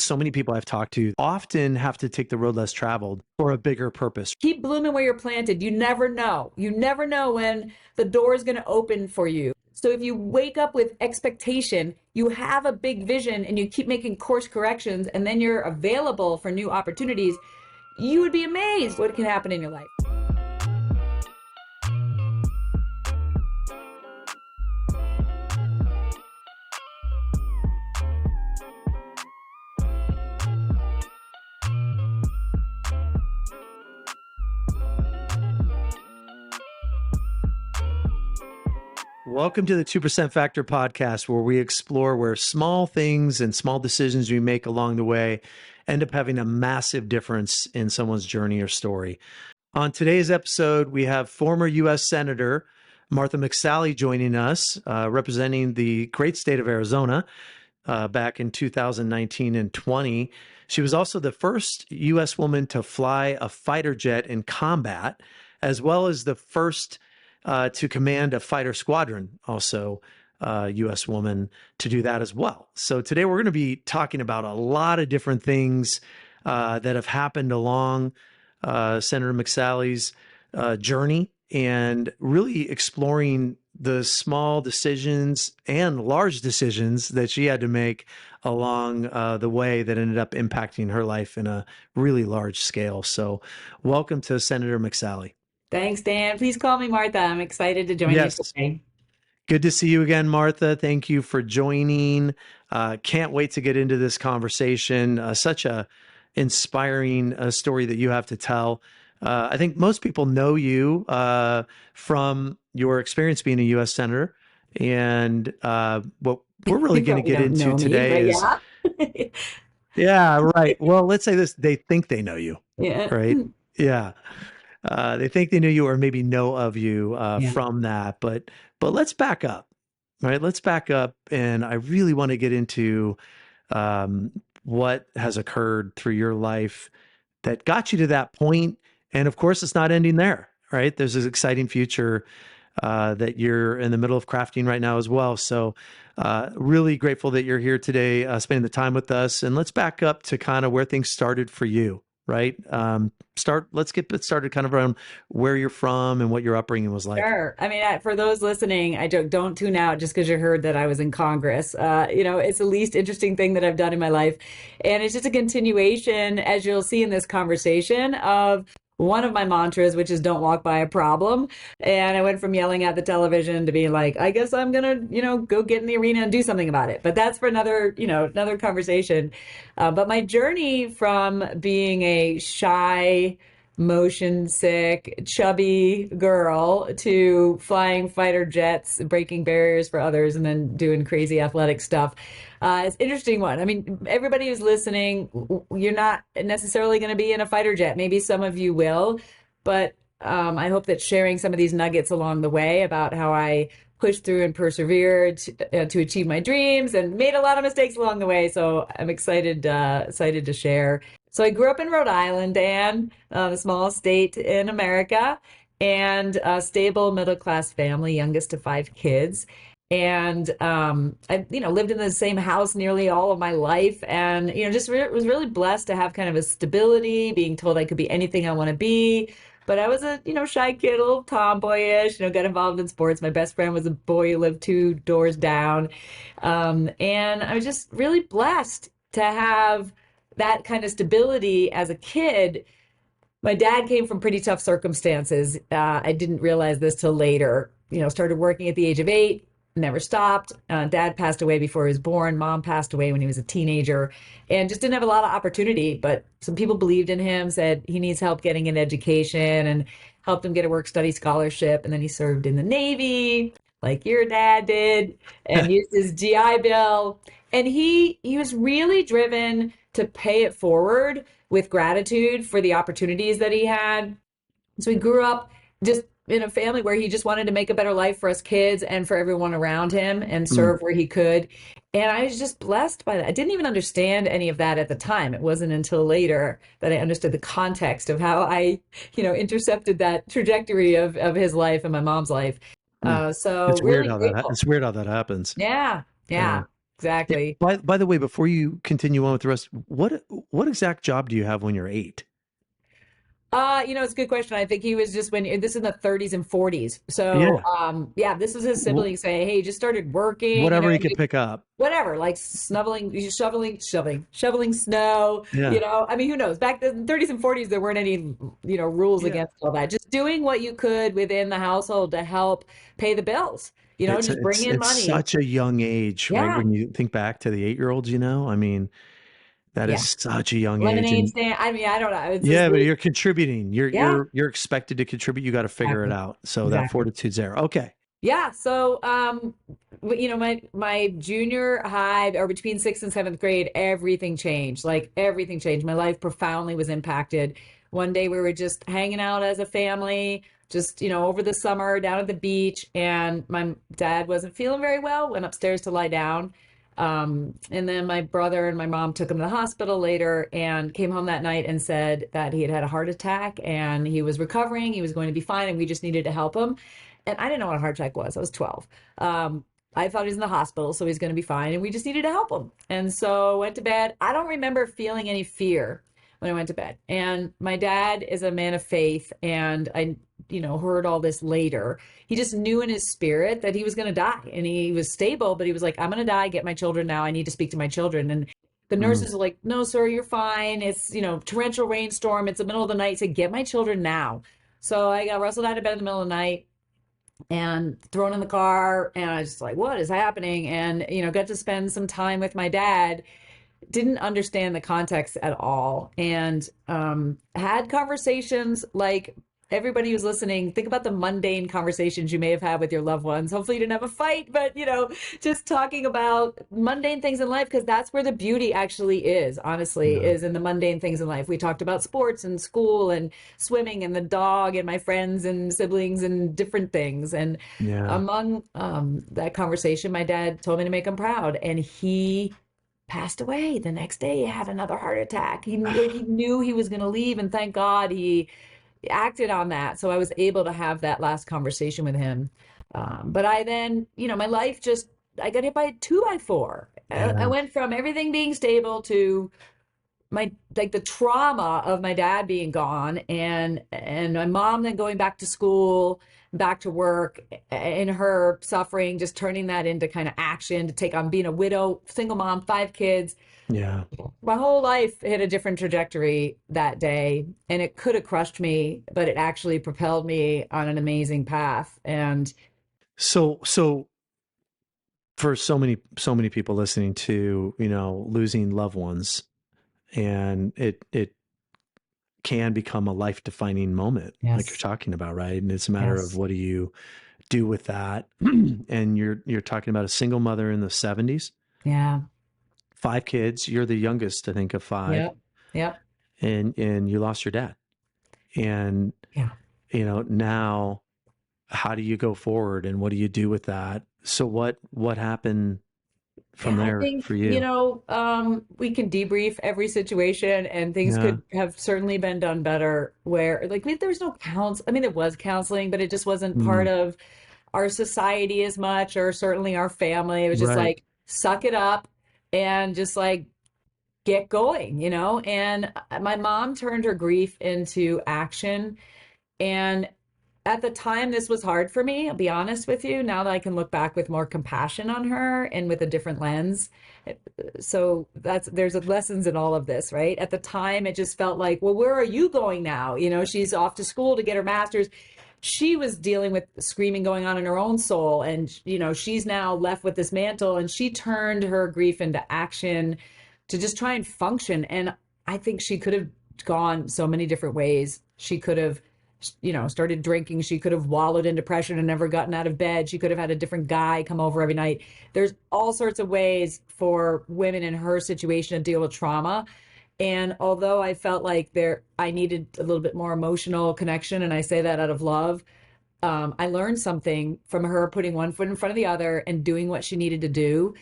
So many people I've talked to often have to take the road less traveled for a bigger purpose. Keep blooming where you're planted. You never know. You never know when the door is going to open for you. So if you wake up with expectation, you have a big vision and you keep making course corrections, and then you're available for new opportunities, you would be amazed what can happen in your life. Welcome to the 2% Factor podcast, where we explore where small things and small decisions we make along the way end up having a massive difference in someone's journey or story. On today's episode, we have former U.S. Senator Martha McSally joining us, representing the great state of Arizona back in 2019 and 20. She was also the first U.S. woman to fly a fighter jet in combat, as well as the first to command a fighter squadron, also U.S. woman to do that as well. So today we're going to be talking about a lot of different things that have happened along Senator McSally's journey, and really exploring the small decisions and large decisions that she had to make along the way that ended up impacting her life in a really large scale. So welcome to Senator McSally. Thanks, Dan. Please call me Martha. I'm excited to join you today. Good to see you again, Martha. Thank you for joining. Can't wait to get into this conversation. Such a inspiring story that you have to tell. I think most people know you from your experience being a U.S. Senator. And what we're really going to get into today is... Yeah, right. Well, let's say this. They think they know you. Yeah. Right? Yeah. They think they knew you, or maybe know of you from that. But let's back up, right? Let's back up. And I really want to get into what has occurred through your life that got you to that point. And of course, it's not ending there, right? There's this exciting future that you're in the middle of crafting right now as well. So really grateful that you're here today, spending the time with us. And let's back up to kind of where things started for you. Right. Let's get started kind of around where you're from and what your upbringing was like. Sure. I mean, for those listening, I don't tune out just because you heard that I was in Congress. It's the least interesting thing that I've done in my life. And it's just a continuation, as you'll see in this conversation, of one of my mantras, which is don't walk by a problem. And I went from yelling at the television to being like, I guess I'm going to, go get in the arena and do something about it. But that's for another conversation. But my journey from being a shy, motion sick, chubby girl to flying fighter jets, breaking barriers for others, and then doing crazy athletic stuff. It's an interesting one. I mean, everybody who's listening, you're not necessarily going to be in a fighter jet. Maybe some of you will, but I hope that sharing some of these nuggets along the way about how I pushed through and persevered to achieve my dreams and made a lot of mistakes along the way. So I'm excited to share. So I grew up in Rhode Island, Dan, the smallest state in America, and a stable middle-class family, youngest of 5 kids. And I, lived in the same house nearly all of my life, and was really blessed to have kind of a stability, being told I could be anything I want to be. But I was a shy kid, a little tomboyish. Got involved in sports. My best friend was a boy who lived 2 doors down, and I was just really blessed to have that kind of stability as a kid. My dad came from pretty tough circumstances. I didn't realize this till later. Started working at the age of 8. Never stopped. Dad passed away before he was born. Mom passed away when he was a teenager, and just didn't have a lot of opportunity. But some people believed in him, said he needs help getting an education, and helped him get a work-study scholarship. And then he served in the Navy, like your dad did, and used his GI Bill. And he was really driven to pay it forward with gratitude for the opportunities that he had. So he grew up just in a family where he just wanted to make a better life for us kids and for everyone around him, and serve where he could. And I was just blessed by that. I didn't even understand any of that at the time. It wasn't until later that I understood the context of how I, intercepted that trajectory of his life and my mom's life. So it's really weird how that happens. Yeah. Yeah. exactly. By the way, before you continue on with the rest, what exact job do you have when you're 8? It's a good question. I think he was just when this is in the 30s and 40s. So, Yeah. yeah, this was his Wh- sibling saying, "Hey, you just started working, Whatever you could pick up. whatever, like shoveling snow, Yeah. I mean, who knows? Back in the 30s and 40s, there weren't any, rules Yeah. against all that. Just doing what you could within the household to help pay the bills, It's just bring it's in it's money. such a young age, right? Yeah, When you think back to the 8-year-olds, I mean, that is yeah. such a young age. Lemonade And stand. I mean, I don't know. It's just yeah, but really, you're contributing. You're yeah, you're you're expected to contribute. You got to figure it exactly, out. So that exactly. fortitude's there. Okay. Yeah, so my junior high or between sixth and seventh grade, everything changed. Like everything changed. My life profoundly was impacted. One day we were just hanging out as a family, just over the summer down at the beach, and my dad wasn't feeling very well, went upstairs to lie down. And then my brother and my mom took him to the hospital later and came home that night and said that he had had a heart attack and he was recovering, he was going to be fine, and we just needed to help him. And I didn't know what a heart attack was. I was 12. I thought he was in the hospital, so he's going to be fine. And we just needed to help him. And so I went to bed. I don't remember feeling any fear when I went to bed. And my dad is a man of faith. And I, heard all this later. He just knew in his spirit that he was going to die. And he was stable, but he was like, I'm going to die. Get my children now. I need to speak to my children. And the Mm, nurses are like, no, sir, you're fine. It's, torrential rainstorm. It's the middle of the night. Say, get my children now. So I got wrestled out of bed in the middle of the night and thrown in the car, and I was just like, what is happening? And got to spend some time with my dad. Didn't understand the context at all, and had conversations like everybody who's listening. Think about the mundane conversations you may have had with your loved ones. Hopefully you didn't have a fight, but just talking about mundane things in life, because that's where the beauty actually is, honestly, yeah. is in the mundane things in life. We talked about sports and school and swimming and the dog and my friends and siblings and different things. And Yeah. among that conversation, my dad told me to make him proud, and he passed away the next day. He had another heart attack. He knew he was going to leave, and thank God he acted on that. So I was able to have that last conversation with him. But I then, my life just, I got hit by a 2x4. I Yeah. went from everything being stable to my, like, the trauma of my dad being gone, and my mom then going back to school, back to work, and her suffering, just turning that into kind of action to take on being a widow, single mom, 5 kids. Yeah. My whole life hit a different trajectory that day, and it could have crushed me, but it actually propelled me on an amazing path. And So for so many people listening to, losing loved ones, and it can become a life-defining moment like you're yes, talking about, right? And it's a matter of yes, what do you do with that? And you're talking about a single mother in the 70s, yeah, 5 kids. You're the youngest, I think, of 5, yep, yep, and you lost your dad. And yeah. now how do you go forward and what do you do with that? So what happened from Yeah, I there think, for you? we can debrief every situation, and things Yeah. could have certainly been done better where, like, there was no I mean, there was counseling, but it just wasn't part Mm, of our society as much, or certainly our family. It was just right. like, suck it up and just like get going, And my mom turned her grief into action. And at the time, this was hard for me. I'll be honest with you. Now that I can look back with more compassion on her and with a different lens, so there's lessons in all of this, right? At the time, it just felt like, well, where are you going now? She's off to school to get her master's. She was dealing with screaming going on in her own soul, and she's now left with this mantle, and she turned her grief into action to just try and function. And I think she could have gone so many different ways. She could have started drinking. She could have wallowed in depression and never gotten out of bed. She could have had a different guy come over every night. There's all sorts of ways for women in her situation to deal with trauma. And although I felt like I needed a little bit more emotional connection, and I say that out of love, I learned something from her putting one foot in front of the other and doing what she needed to do.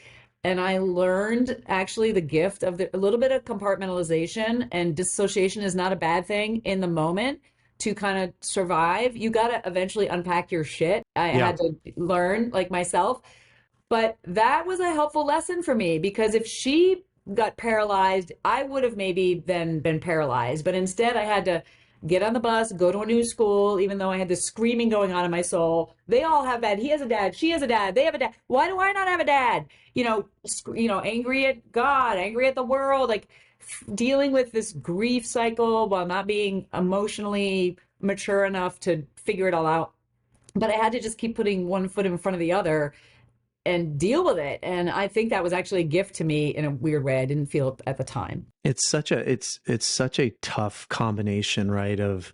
And I learned actually the gift of a little bit of compartmentalization, and dissociation is not a bad thing in the moment to kind of survive. You got to eventually unpack your shit. I Yeah. had to learn, like myself, But that was a helpful lesson for me because if she got paralyzed, I would have maybe then been paralyzed. But instead, I had to get on the bus, go to a new school, even though I had this screaming going on in my soul. They all have dad. He has a dad. She has a dad. They have a dad. Why do I not have a dad? Angry at God, angry at the world, like dealing with this grief cycle while not being emotionally mature enough to figure it all out. But I had to just keep putting one foot in front of the other and deal with it. And I think that was actually a gift to me in a weird way. I didn't feel it at the time. It's such a tough combination, right? Of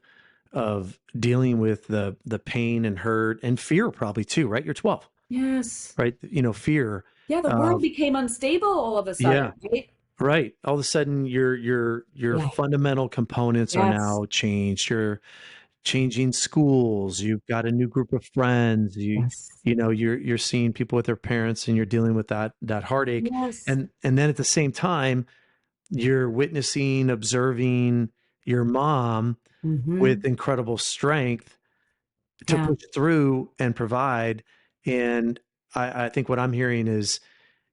dealing with the pain and hurt and fear probably too, right? You're 12, Yes. right? Fear Yeah, the world of, became unstable all of a yeah, sudden, right? right. All of a sudden your Yeah. fundamental components are Yes. now changed. You're changing schools. You've got a new group of friends. Yes. You're seeing people with their parents and you're dealing with that heartache. Yes. And then at the same time, you're witnessing, observing your mom Mm-hmm. with incredible strength to Yeah. push through and provide. And I think what I'm hearing is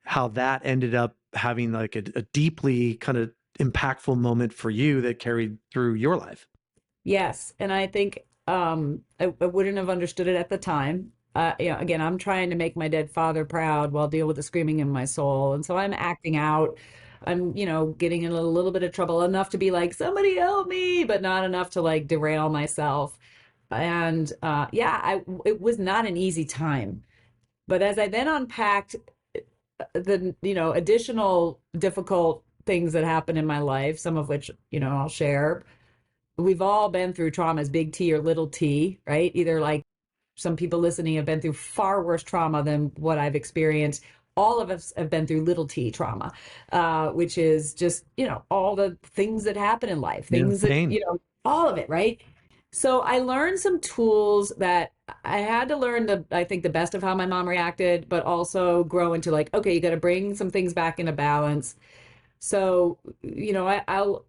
how that ended up having like a deeply kind of impactful moment for you that carried through your life. Yes. And I think I wouldn't have understood it at the time. Again, I'm trying to make my dead father proud while deal with the screaming in my soul. And so I'm acting out. I'm, getting in a little bit of trouble, enough to be like, somebody help me, but not enough to like derail myself. And it was not an easy time. But as I then unpacked the, additional difficult things that happened in my life, some of which, I'll share. We've all been through traumas, big T or little t, right? Either like some people listening have been through far worse trauma than what I've experienced. All of us have been through little t trauma, which is just, all the things that happen in life, Yeah. things that, Pain. all of it, right? So I learned some tools that I had to learn I think the best of how my mom reacted, but also grow into like, okay, you got to bring some things back into balance. So, I'll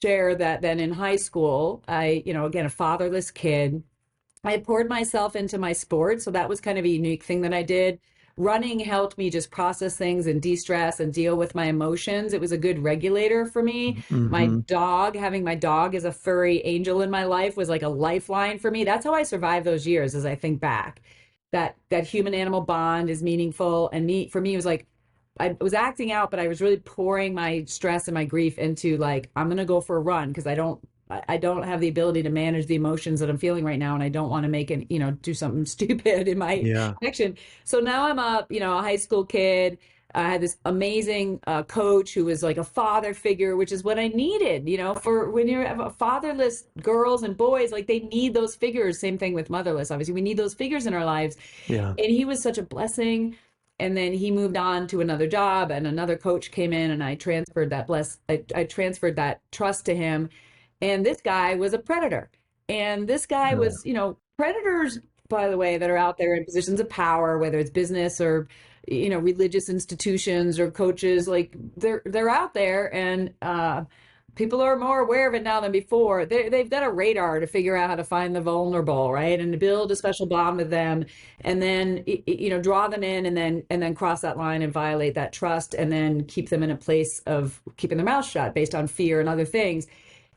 share that then in high school, again, a fatherless kid, I poured myself into my sport. So that was kind of a unique thing that I did. Running helped me just process things and de-stress and deal with my emotions. It was a good regulator for me. Mm-hmm. Having my dog as a furry angel in my life was like a lifeline for me. That's how I survived those years as I think back. That human animal bond is meaningful. And for me, it was like I was acting out, but I was really pouring my stress and my grief into like, I'm gonna go for a run because I don't have the ability to manage the emotions that I'm feeling right now, and I don't want to make it, do something stupid in my Yeah. action. So now I'm a high school kid. I had this amazing coach who was like a father figure, which is what I needed, for when you have fatherless girls and boys, like they need those figures. Same thing with motherless. Obviously, we need those figures in our lives. Yeah. And he was such a blessing. And then he moved on to another job, and another coach came in, and I transferred I transferred that trust to him. And this guy was a predator. And this guy Yeah. was, predators, by the way, that are out there in positions of power, whether it's business or, religious institutions or coaches, like they're out there, and people are more aware of it now than before. They've got a radar to figure out how to find the vulnerable, right, and to build a special bond with them, and then draw them in, and then cross that line and violate that trust, and then keep them in a place of keeping their mouth shut based on fear and other things.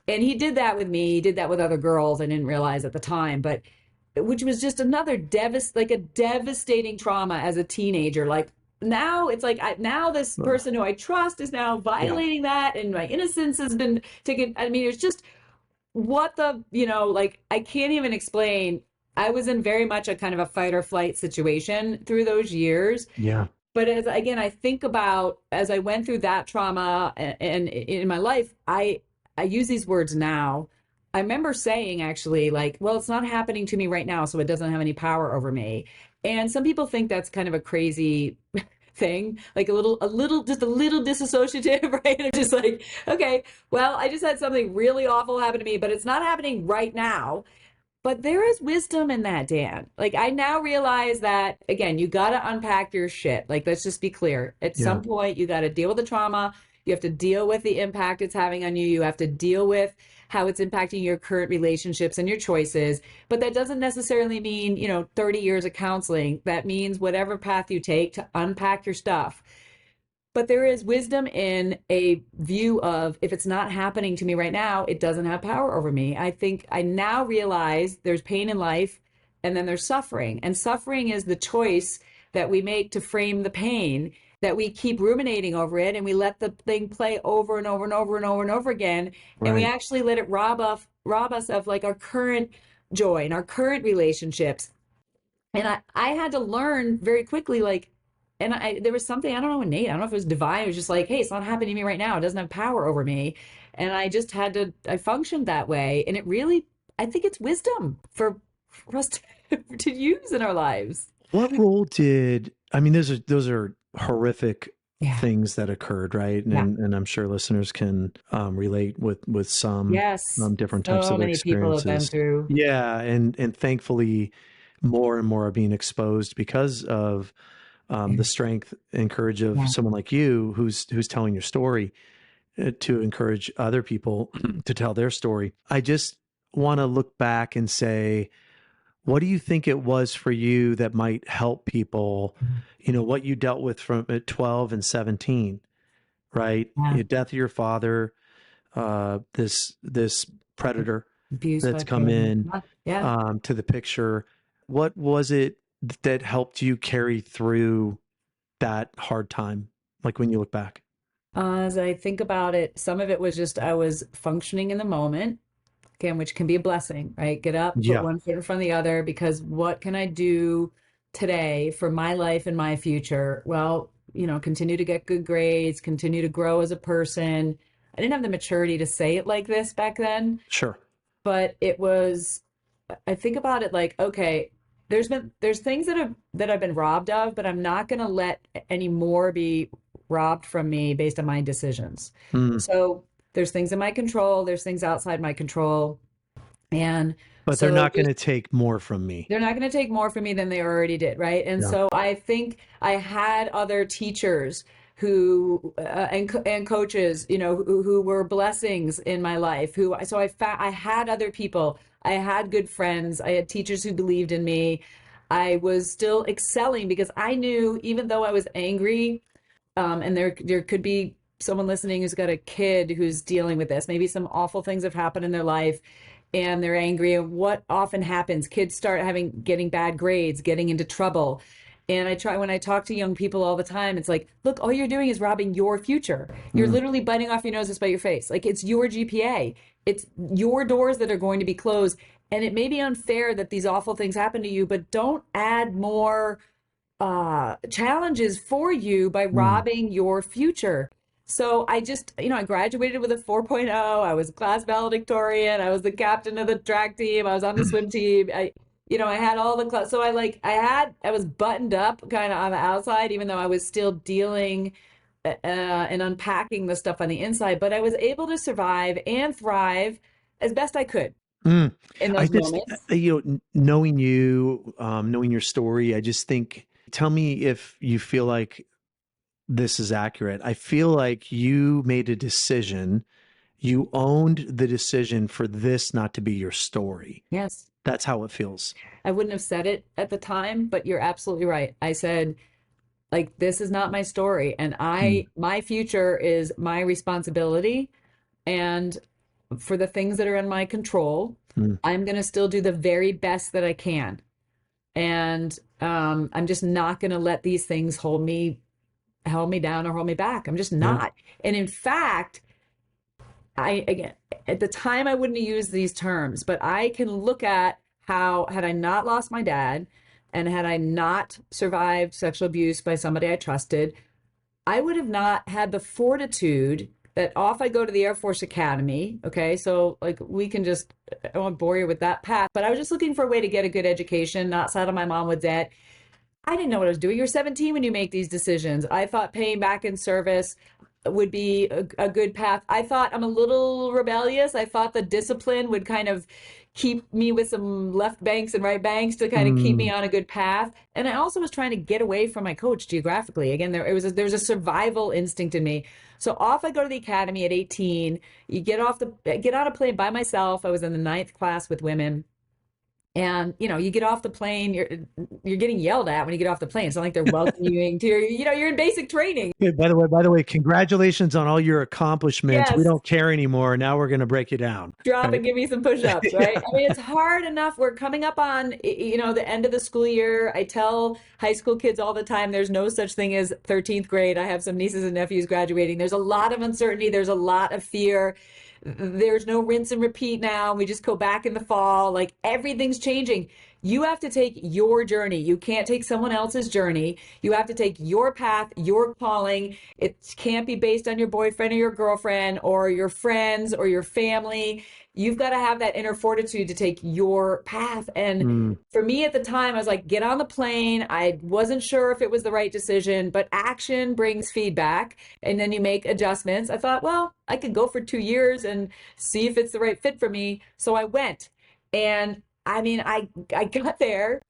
And he did that with me. He did that with other girls. I didn't realize at the time, but which was just another like a devastating trauma as a teenager. Like now it's like now this person who I trust is now Yeah. violating that, and my innocence has been taken. I mean, it's just what the, like I can't even explain. I was in very much a kind of a fight or flight situation through those years. Yeah. But as again, I think about as I went through that trauma and in my life, I use these words now. I remember saying actually like, well, it's not happening to me right now, so it doesn't have any power over me. And some people think that's kind of a crazy thing, like just a little disassociative, right? I'm just like, okay, well, I just had something really awful happen to me, but it's not happening right now. But there is wisdom in that, Dan. Like I now realize that again, you got to unpack your shit. Like let's just be clear. At Yeah. some point, you got to deal with the trauma. You have to deal with the impact it's having on you. You have to deal with how it's impacting your current relationships and your choices. But that doesn't necessarily mean, 30 years of counseling. That means whatever path you take to unpack your stuff. But there is wisdom in a view of, if it's not happening to me right now, it doesn't have power over me. I think I now realize there's pain in life and then there's suffering. And suffering is the choice that we make to frame the pain, that we keep ruminating over it and we let the thing play over and over and over and over and over again. And we Right. actually let it rob us of like our current joy and our current relationships. And I had to learn very quickly, like, and there was something, I don't know, innate, I don't know if it was divine. It was just like, hey, it's not happening to me right now. It doesn't have power over me. And I just had to, I functioned that way. And it really, I think it's wisdom for us to use in our lives. What role did, I mean, those are horrific Yeah. things that occurred, right? Yeah. And I'm sure listeners can relate with some Yes. different types So of many people have been experiences. through. Yeah, and thankfully, more and more are being exposed because of the strength and courage of Yeah. someone like you, who's telling your story, to encourage other people to tell their story. I just want to look back and say, what do you think it was for you that might help people? What you dealt with from at 12 and 17, right? Yeah. The death of your father, this predator Abused that's by come parents. in Yeah. to the picture. What was it that helped you carry through that hard time? Like when you look back. As I think about it, some of it was just I was functioning in the moment, again, which can be a blessing, right? Get up, put Yeah, one foot in front of the other, because what can I do today for my life and my future? Well, continue to get good grades, continue to grow as a person. I didn't have the maturity to say it like this back then, sure. but it was, I think about it like, okay, there's things that I've been robbed of, but I'm not going to let any more be robbed from me based on my decisions. Mm. So there's things in my control, there's things outside my control. And But they're so not going to take more from me. they're not going to take more from me than they already did, right? And Yeah, so I think I had other teachers who and coaches, who were blessings in my life. I had other people. I had good friends. I had teachers who believed in me. I was still excelling because I knew, even though I was angry, and there could be someone listening who's got a kid who's dealing with this. Maybe some awful things have happened in their life and they're angry. And what often happens, kids start getting bad grades, getting into trouble. And when I talk to young people all the time, it's like, look, all you're doing is robbing your future. You're mm, literally biting off your nose to spite your face. Like, it's your GPA. It's your doors that are going to be closed. And it may be unfair that these awful things happen to you, but don't add more challenges for you by mm. robbing your future. So I just, I graduated with a 4.0. I was class valedictorian. I was the captain of the track team. I was on the swim team. I had all the class. So I was buttoned up kind of on the outside, even though I was still dealing and unpacking the stuff on the inside. But I was able to survive and thrive as best I could Mm. in I those just, moments. knowing you, knowing your story, I just think, tell me if you feel like this is accurate. I feel like you made a decision. You owned the decision for this not to be your story. Yes. That's how it feels. I wouldn't have said it at the time, but you're absolutely right. I said, like, this is not my story, and Mm, my future is my responsibility. And for the things that are in my control, mm, I'm going to still do the very best that I can. And I'm just not going to let these things hold me down or hold me back. I'm just yeah, not. And in fact, again, at the time I wouldn't have used these terms, but I can look at how, had I not lost my dad and had I not survived sexual abuse by somebody I trusted, I would have not had the fortitude that off I go to the Air Force Academy. Okay. So, like, we can just, I won't bore you with that path, but I was just looking for a way to get a good education, not saddle my mom with debt. I didn't know what I was doing. You're 17 when you make these decisions. I thought paying back in service, would be a good path. I thought I'm a little rebellious. I thought the discipline would kind of keep me with some left banks and right banks to kind of keep me Mm, on a good path. And I also was trying to get away from my coach geographically. Again, there was a survival instinct in me. So off I go to the academy at 18. You get on a plane by myself. I was in the ninth class with women. And you get off the plane, you're getting yelled at when you get off the plane. It's not like they're welcoming to you're in basic training. yeah, by the way, congratulations on all your accomplishments. We Yes, don't care anymore. Now we're going to break you down. drop Right? and give me some push-ups, right? I mean, it's hard enough. We're coming up on, the end of the school year. I tell high school kids all the time, there's no such thing as 13th grade. I have some nieces and nephews graduating. There's a lot of uncertainty. There's a lot of fear. There's no rinse and repeat now. We just go back in the fall. Like everything's changing. You have to take your journey. You can't take someone else's journey. You have to take your path, your calling. It can't be based on your boyfriend or your girlfriend or your friends or your family. You've got to have that inner fortitude to take your path. And Mm, for me at the time, I was like, get on the plane. I wasn't sure if it was the right decision, but action brings feedback and then you make adjustments. I thought, well, I could go for 2 years and see if it's the right fit for me. So I went. And I mean, I got there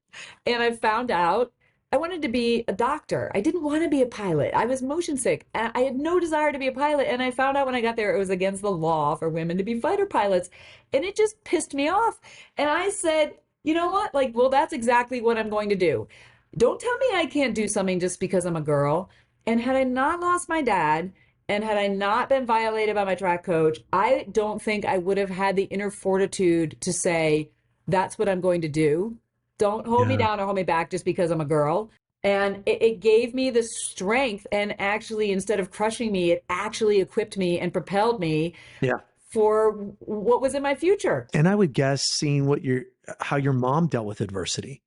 and I found out I wanted to be a doctor. I didn't want to be a pilot. I was motion sick. I had no desire to be a pilot. And I found out when I got there, it was against the law for women to be fighter pilots. And it just pissed me off. And I said, you know what? Like, well, that's exactly what I'm going to do. Don't tell me I can't do something just because I'm a girl. And had I not lost my dad, and had I not been violated by my track coach, I don't think I would have had the inner fortitude to say, that's what I'm going to do. Don't hold me yeah. down or hold me back just because I'm a girl. And it gave me the strength. And actually, instead of crushing me, it actually equipped me and propelled me Yeah. for what was in my future. And I would guess seeing how your mom dealt with adversity,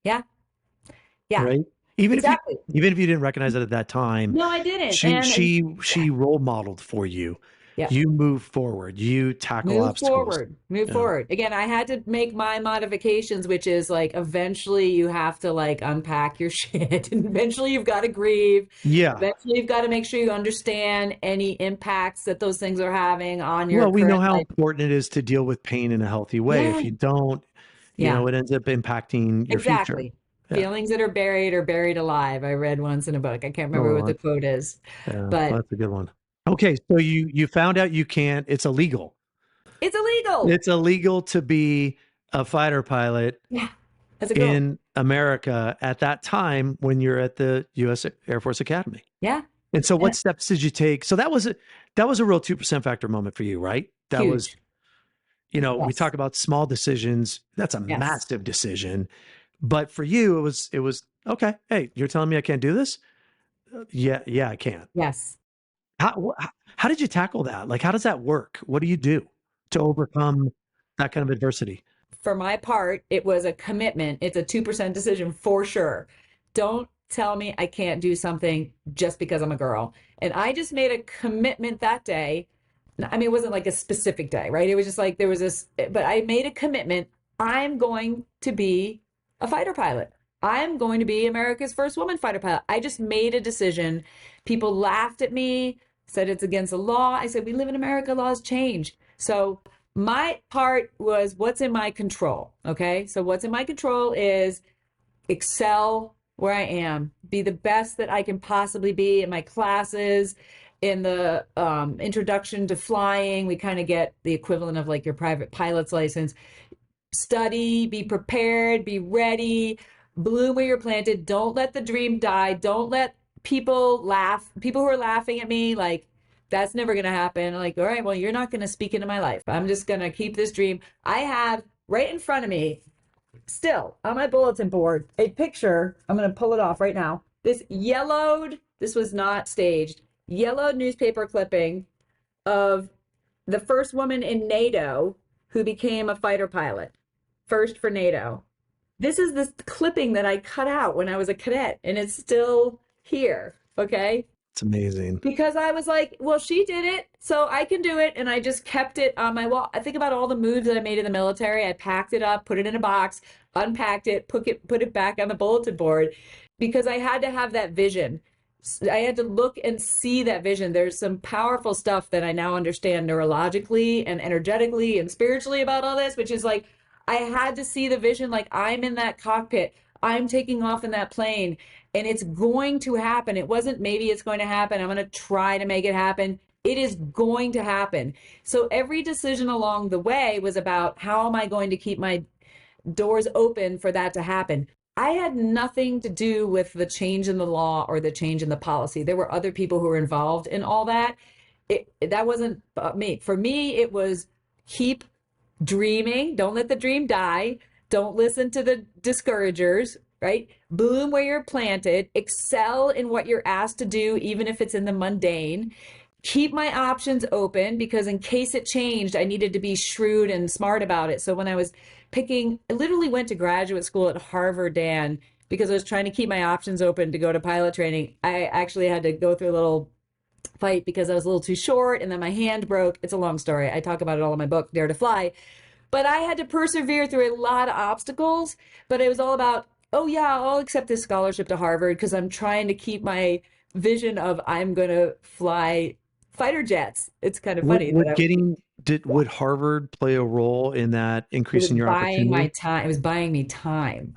Yeah. Yeah. right? Even if you Exactly. even if you didn't recognize it at that time, No, I didn't. she And she yeah. she role modeled for you. Yeah. You move forward, you tackle Move obstacles. forward, move Yeah. forward. Again, I had to make my modifications, which is like eventually you have to like unpack your shit. And eventually you've got to grieve. Yeah. Eventually you've got to make sure you understand any impacts that those things are having on your Well, we know current how life. important it is to deal with pain in a healthy way. If Yeah. you don't, Yeah, it ends up impacting your future. exactly. Yeah. Feelings that are buried alive. I read once in a book. I can't remember what Oh, the quote is, yeah, but that's a good one. Okay, so you found out you can't. It's illegal. it's illegal. It's illegal to be a fighter pilot Yeah, as a girl. in America at that time when you're at the U.S. Air Force Academy. Yeah. And so, And what steps did you take? So that was a real 2% factor moment for you, right? That was, huge. we Yes. talk about small decisions. That's a Yes. massive decision. But for you, it was okay. Hey, you're telling me I can't do this? Yeah, yeah, I can. Yes. How did you tackle that? Like, how does that work? What do you do to overcome that kind of adversity? For my part, it was a commitment. It's a 2% decision for sure. Don't tell me I can't do something just because I'm a girl. And I just made a commitment that day. I mean, it wasn't like a specific day, right? It was just like there was this, but I made a commitment. I'm going to be a fighter pilot. I'm going to be America's first woman fighter pilot. I just made a decision. People laughed at me, said it's against the law. I said, we live in America, laws change. So my part was what's in my control. Okay. So what's in my control is excel where I am, be the best that I can possibly be in my classes, in the introduction to flying. We kind of get the equivalent of like your private pilot's license. Study, be prepared, be ready, bloom where you're planted. Don't let the dream die. Don't let people laugh. People who are laughing at me, like, that's never going to happen. Like, all right, well, you're not going to speak into my life. I'm just going to keep this dream. I have right in front of me, still on my bulletin board, a picture. I'm going to pull it off right now. This was not staged, yellowed newspaper clipping of the first woman in NATO who became a fighter pilot, first for NATO. This is this clipping that I cut out when I was a cadet, and it's still here. Okay. It's amazing. Because I was like, well, she did it, so I can do it. And I just kept it on my wall. I think about all the moves that I made in the military. I packed it up, put it in a box, unpacked it, put it back on the bulletin board because I had to have that vision. I had to look and see that vision. There's some powerful stuff that I now understand neurologically and energetically and spiritually about all this, which is like I had to see the vision, like I'm in that cockpit, I'm taking off in that plane, and it's going to happen. It wasn't maybe it's going to happen, I'm going to try to make it happen. It is going to happen. So every decision along the way was about how am I going to keep my doors open for that to happen. I had nothing to do with the change in the law or the change in the policy. There were other people who were involved in all that. That wasn't me. For me, it was keep dreaming. Don't let the dream die. Don't listen to the discouragers, right? Bloom where you're planted. Excel in what you're asked to do, even if it's in the mundane. Keep my options open because in case it changed, I needed to be shrewd and smart about it. So when I was picking, I literally went to graduate school at Harvard, Dan, because I was trying to keep my options open to go to pilot training. I actually had to go through a little fight because I was a little too short and then my hand broke. It's a long story. I talk about it all in my book, Dare to Fly. But I had to persevere through a lot of obstacles. But it was all about, oh, yeah, I'll accept this scholarship to Harvard because I'm trying to keep my vision of I'm going to fly fighter jets. It's kind of funny that I was, Would Harvard play a role in that it was increasing your buying my opportunity? time. It was buying me time.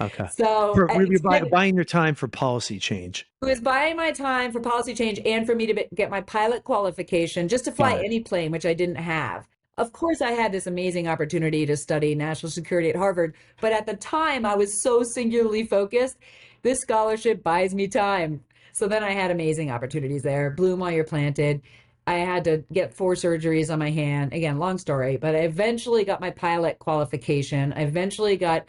Okay. So For it's kind of, buying your time for policy change. it was buying my time for policy change and for me to get my pilot qualification just to fly Got it. any plane, which I didn't have. Of course, I had this amazing opportunity to study national security at Harvard, but at the time I was so singularly focused. This scholarship buys me time. So then I had amazing opportunities there. Bloom while you're planted. I had to get 4 surgeries on my hand. Again, long story, but I eventually got my pilot qualification. I eventually got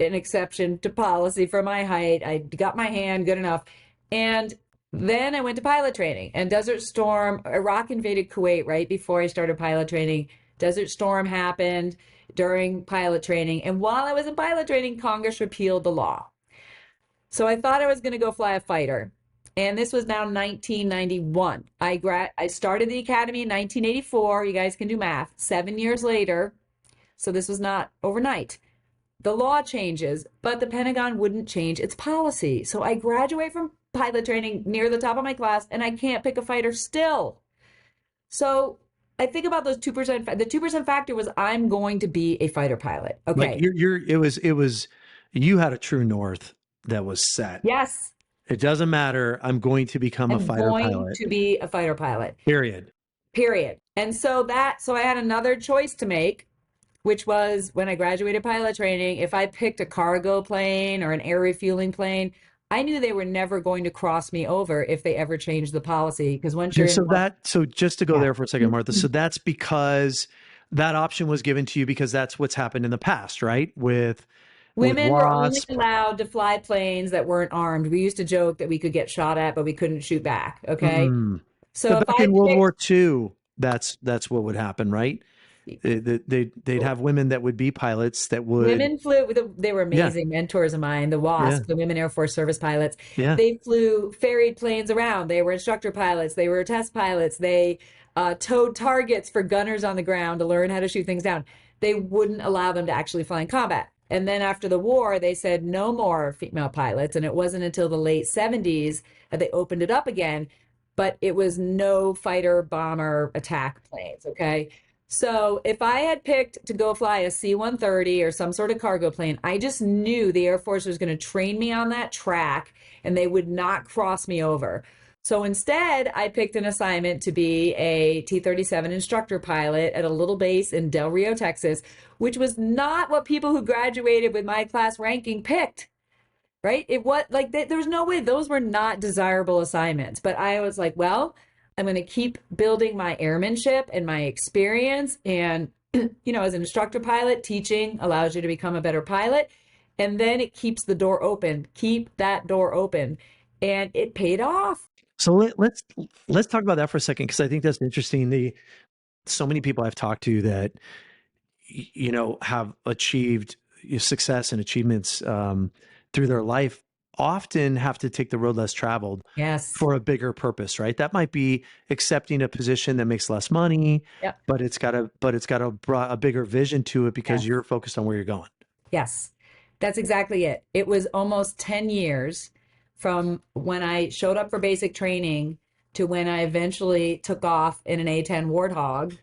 an exception to policy for my height. I got my hand good enough. And then I went to pilot training and Desert Storm. Iraq invaded Kuwait right before I started pilot training. Desert Storm happened during pilot training. And while I was in pilot training, Congress repealed the law. So I thought I was going to go fly a fighter. And this was now 1991. I started the academy in 1984. You guys can do math. 7 years later. So this was not overnight. The law changes, but the Pentagon wouldn't change its policy. So I graduate from pilot training near the top of my class and I can't pick a fighter still. So I think about those 2%. The 2% factor was I'm going to be a fighter pilot. Like Okay. it was, you had a true north that was set. Yes, It doesn't matter. I'm going to become a I'm fighter going pilot. to be a fighter pilot. Period. Period. And so I had another choice to make, which was when I graduated pilot training, if I picked a cargo plane or an air refueling plane, I knew they were never going to cross me over if they ever changed the policy. Because once Okay, you're in one, so just to go yeah. there for a second, Martha. So that's because that option was given to you because that's what's happened in the past, right? With Women were only WASP. allowed to fly planes that weren't armed. We used to joke that we could get shot at, but we couldn't shoot back. Okay. So So if back I in World picked War II, that's what would happen, right? They'd have women that would be pilots that would, women flew, they were yeah, amazing mentors of mine, the yeah, WASP, the Women Air Force Service Pilots. yeah. They flew ferried planes around. They were instructor pilots. They were test pilots. They towed targets for gunners on the ground to learn how to shoot things down. They wouldn't allow them to actually fly in combat. And then after the war, they said no more female pilots. And it wasn't until the late 70s that they opened it up again. But it was no fighter bomber attack planes. Okay. So if I had picked to go fly a C-130 or some sort of cargo plane, I just knew the Air Force was going to train me on that track and they would not cross me over. So instead, I picked an assignment to be a T-37 instructor pilot at a little base in Del Rio, Texas, which was not what people who graduated with my class ranking picked, right? It was like there was no way those were not desirable assignments. But I was like, well, I'm going to keep building my airmanship and my experience. And, as an instructor pilot, teaching allows you to become a better pilot. And then it keeps the door open. Keep that door open. And it paid off. So let's talk about that for a second because I think that's interesting. So many people I've talked to that have achieved success and achievements through their life often have to take the road less traveled Yes. for a bigger purpose, right? That might be accepting a position that makes less money, Yep. but it's got a bigger vision to it because Yes. you're focused on where you're going. Yes. That's exactly it. It was almost 10 years from when I showed up for basic training to when I eventually took off in an A-10 Warthog.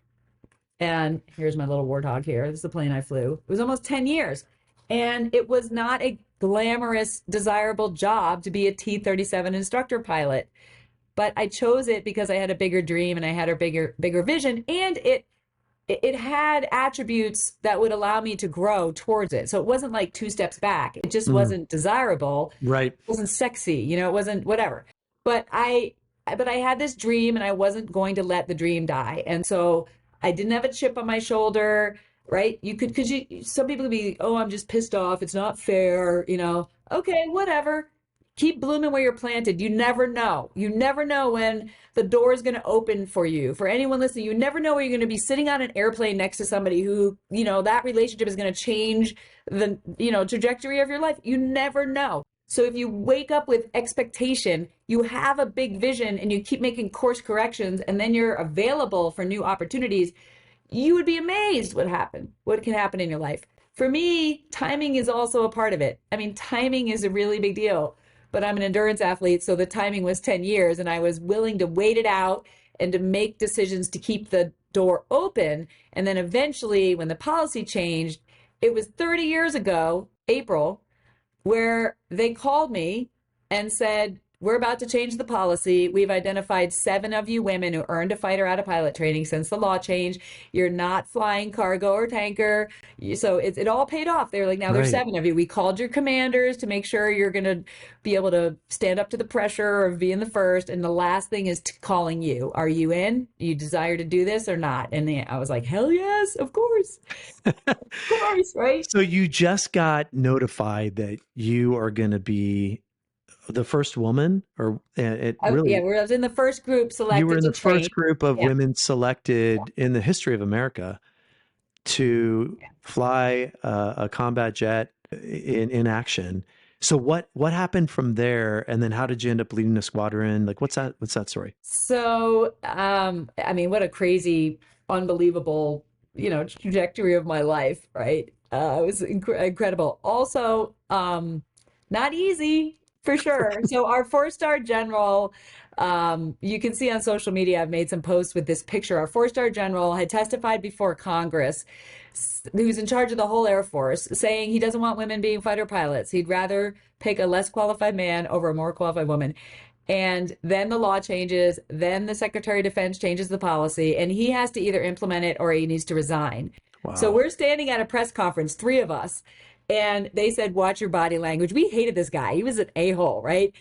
And here's my little Warthog here. This is the plane I flew. It was almost 10 years. And it was not a glamorous, desirable job to be a T-37 instructor pilot. But I chose it because I had a bigger dream and I had a bigger vision. And it had attributes that would allow me to grow towards it. So it wasn't like two steps back. It just Mm, wasn't desirable. right. It wasn't sexy, it wasn't whatever. But I had this dream and I wasn't going to let the dream die. And so I didn't have a chip on my shoulder, right? You could, because some people could be, oh, I'm just pissed off. It's not fair. Okay, whatever. Keep blooming where you're planted. You never know. You never know when the door is going to open for you. For anyone listening, you never know where you're going to be sitting on an airplane next to somebody who, that relationship is going to change the, trajectory of your life. You never know. So if you wake up with expectation, you have a big vision and you keep making course corrections and then you're available for new opportunities, you would be amazed what can happen in your life. For me, timing is also a part of it. I mean, timing is a really big deal, but I'm an endurance athlete, so the timing was 10 years and I was willing to wait it out and to make decisions to keep the door open. And then eventually when the policy changed, it was 30 years ago, April, where they called me and said, we're about to change the policy. We've identified 7 of you women who earned a fighter out of pilot training since the law changed. You're not flying cargo or tanker. So it all paid off. They're like, now there's Right. 7 of you. We called your commanders to make sure you're going to be able to stand up to the pressure of being the first. And the last thing is calling you. Are you in? You desire to do this or not? And I was like, hell yes, of course. Of course, right? So you just got notified that you are going to be the first woman, or it Yeah, really, I was in the first group you were selected in to the train. first group of Yeah. women selected in the history of America to fly a combat jet in action. So what happened from there, and then how did you end up leading a squadron? Like, what's that story? So, I mean, what a crazy, unbelievable, trajectory of my life, right? It was incredible. Also, not easy for sure. So our 4-star general, you can see on social media, I've made some posts with this picture. Our 4-star general had testified before Congress, who's in charge of the whole Air Force, saying he doesn't want women being fighter pilots. He'd rather pick a less qualified man over a more qualified woman. And then the law changes, then the Secretary of Defense changes the policy, and he has to either implement it or he needs to resign. So Wow. we're standing at a press conference, 3 of us, and they said, watch your body language. We hated this guy. He was an a-hole, right?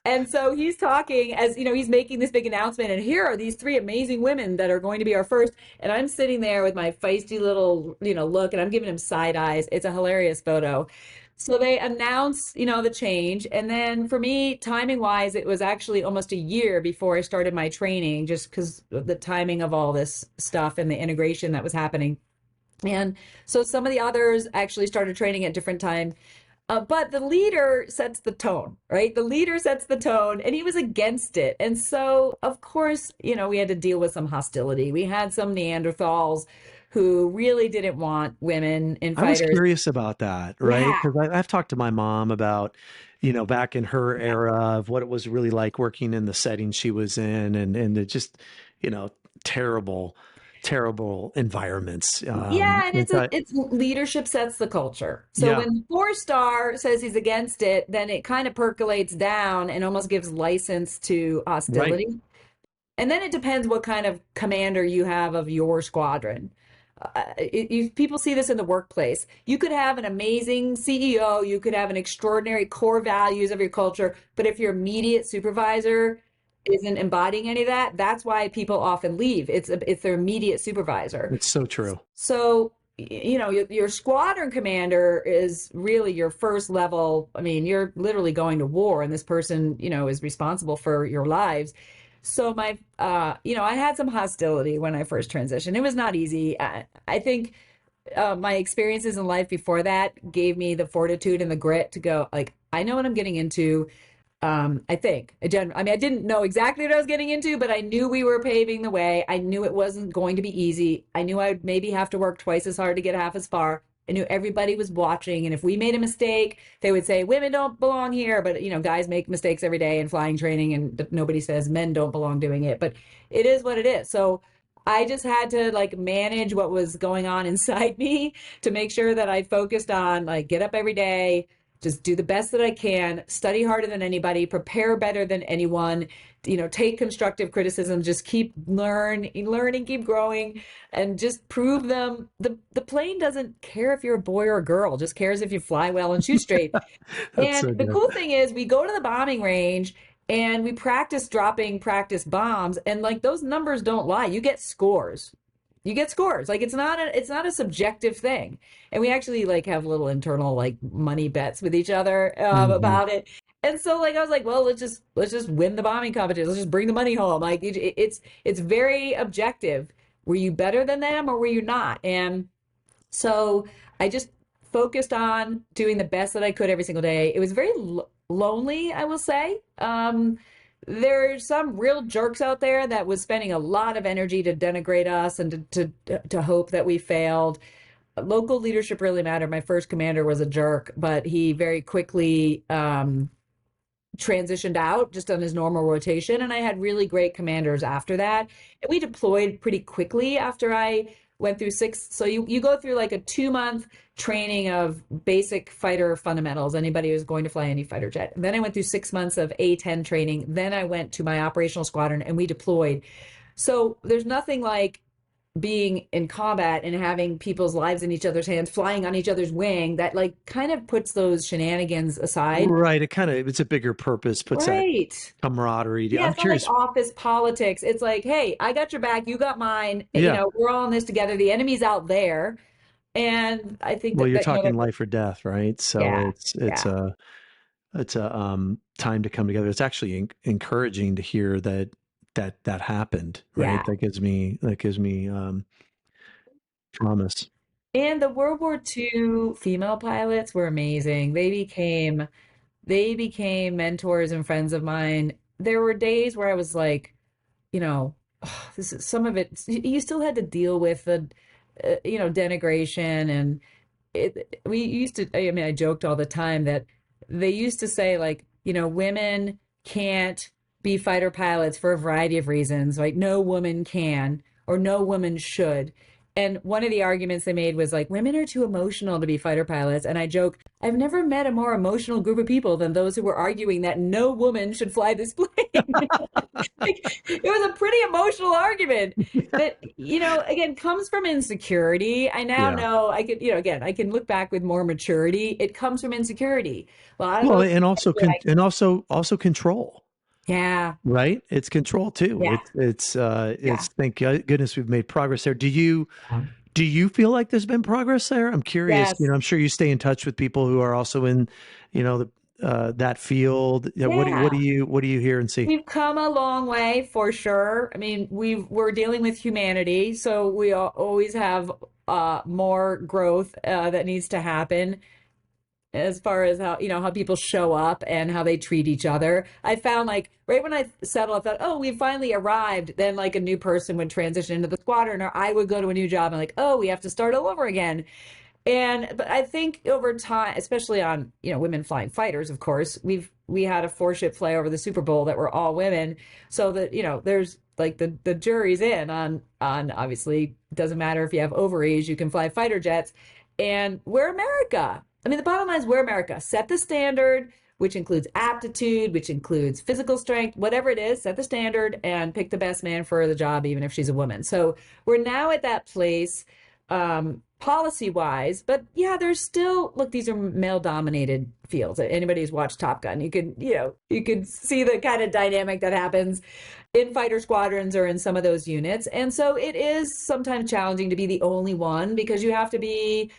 And so he's talking as, he's making this big announcement, and here are these 3 amazing women that are going to be our first. And I'm sitting there with my feisty little, look, and I'm giving him side eyes. It's a hilarious photo. So they announce, the change. And then for me, timing wise, it was actually almost a year before I started my training, just because of the timing of all this stuff and the integration that was happening. And so some of the others actually started training at different time. But the leader sets the tone, right? The leader sets the tone, and he was against it. And so, of course, we had to deal with some hostility. We had some Neanderthals who really didn't want women in I was fighters. curious about that, right? Yeah. Because I've talked to my mom about, back in her era of what it was really like working in the setting she was in, and it just, you know, terrible, terrible environments. Yeah, and And so, it's leadership sets the culture. So yeah, when 4-star says he's against it, then it kind of percolates down and almost gives license to right. hostility. And then it depends what kind of commander you have of your squadron. People see this in the workplace. You could have an amazing CEO, you could have an extraordinary core values of your culture, but if your immediate supervisor isn't embodying any of that, that's why people often leave. It's their immediate supervisor. It's so true. So, your squadron commander is really your first level. I mean, you're literally going to war, and this person, is responsible for your lives. So I had some hostility when I first transitioned. It was not easy. I think my experiences in life before that gave me the fortitude and the grit to go, like, I know what I'm getting into. I think. I mean, I didn't know exactly what I was getting into, but I knew we were paving the way. I knew it wasn't going to be easy. I knew I'd maybe have to work twice as hard to get half as far. I knew everybody was watching. And if we made a mistake, they would say, women don't belong here. But, guys make mistakes every day in flying training, and nobody says men don't belong doing it. But it is what it is. So I just had to like manage what was going on inside me to make sure that I focused on like get up every day, just do the best that I can, study harder than anybody, prepare better than anyone, take constructive criticism, just keep learning, keep growing, and just prove them the plane doesn't care if you're a boy or a girl, just cares if you fly well and shoot straight. That's And so the good. cool thing is we go to the bombing range and we practice dropping practice bombs, and like those numbers don't lie. You get scores. You get scores. Like it's not a subjective thing. And we actually like have little internal like money bets with each other Hmm. about it. And so like I was like, well, let's just win the bombing competition. Let's just bring the money home. Like it's very objective. Were you better than them or were you not? And so I just focused on doing the best that I could every single day. It was very lonely, I will say. There's some real jerks out there that was spending a lot of energy to denigrate us and to hope that we failed. Local leadership really mattered. My first commander was a jerk, but he very quickly transitioned out just on his normal rotation. And I had really great commanders after that. And we deployed pretty quickly after I went through six. So you go through like a 2 month training of basic fighter fundamentals, anybody who's going to fly any fighter jet. And then I went through 6 months of A-10 training. Then I went to my operational squadron and we deployed. So there's nothing like being in combat and having people's lives in each other's hands, flying on each other's wing, that like kind of puts those shenanigans aside. Right. It's a bigger purpose, puts that Right. camaraderie. Yeah, I'm it's not like curious. office politics. It's like, hey, I got your back, you got mine. Yeah. We're all in this together. The enemy's out there. And I think Well, that you're that talking that life or death, right? So yeah, it's yeah, a time to come together. It's actually encouraging to hear that happened, right? yeah. That gives me promise. And the World War II female pilots were amazing. They became mentors and friends of mine. There were days where I was like, you know, this is some of it. You still had to deal with the, denigration, and we used to. I mean, I joked all the time that they used to say like, women can't be fighter pilots for a variety of reasons. Like, no woman can or no woman should. And one of the arguments they made was like, women are too emotional to be fighter pilots. And I joke, I've never met a more emotional group of people than those who were arguing that no woman should fly this plane. It was a pretty emotional argument that, again, comes from insecurity. I now Yeah. know I could, again, I can look back with more maturity. It comes from insecurity. A lot of Well, those, and also like, and also control, yeah, right? It's control too. yeah, It's yeah, thank goodness we've made progress there. Do you feel like there's been progress there? I'm curious. yes, I'm sure you stay in touch with people who are also in, the that field. Yeah, yeah. what do you hear and see? We've come a long way for sure. I mean, we're dealing with humanity, so we always have more growth that needs to happen as far as how people show up and how they treat each other. I found like right when I settled, I thought, oh, we finally arrived. Then like a new person would transition into the squadron, or I would go to a new job and like, oh, we have to start all over again. But I think over time, especially on women flying fighters, of course, we had a 4 ship fly over the Super Bowl that were all women, so that there's like the jury's in on obviously doesn't matter if you have ovaries, you can fly fighter jets, and we're America. I mean, the bottom line is we're America. Set the standard, which includes aptitude, which includes physical strength, whatever it is. Set the standard and pick the best man for the job, even if she's a woman. So we're now at that place policy wise, but yeah, there's still look, these are male dominated fields. Anybody who's watched Top Gun, you can see the kind of dynamic that happens in fighter squadrons or in some of those units. And so it is sometimes challenging to be the only one because you have to be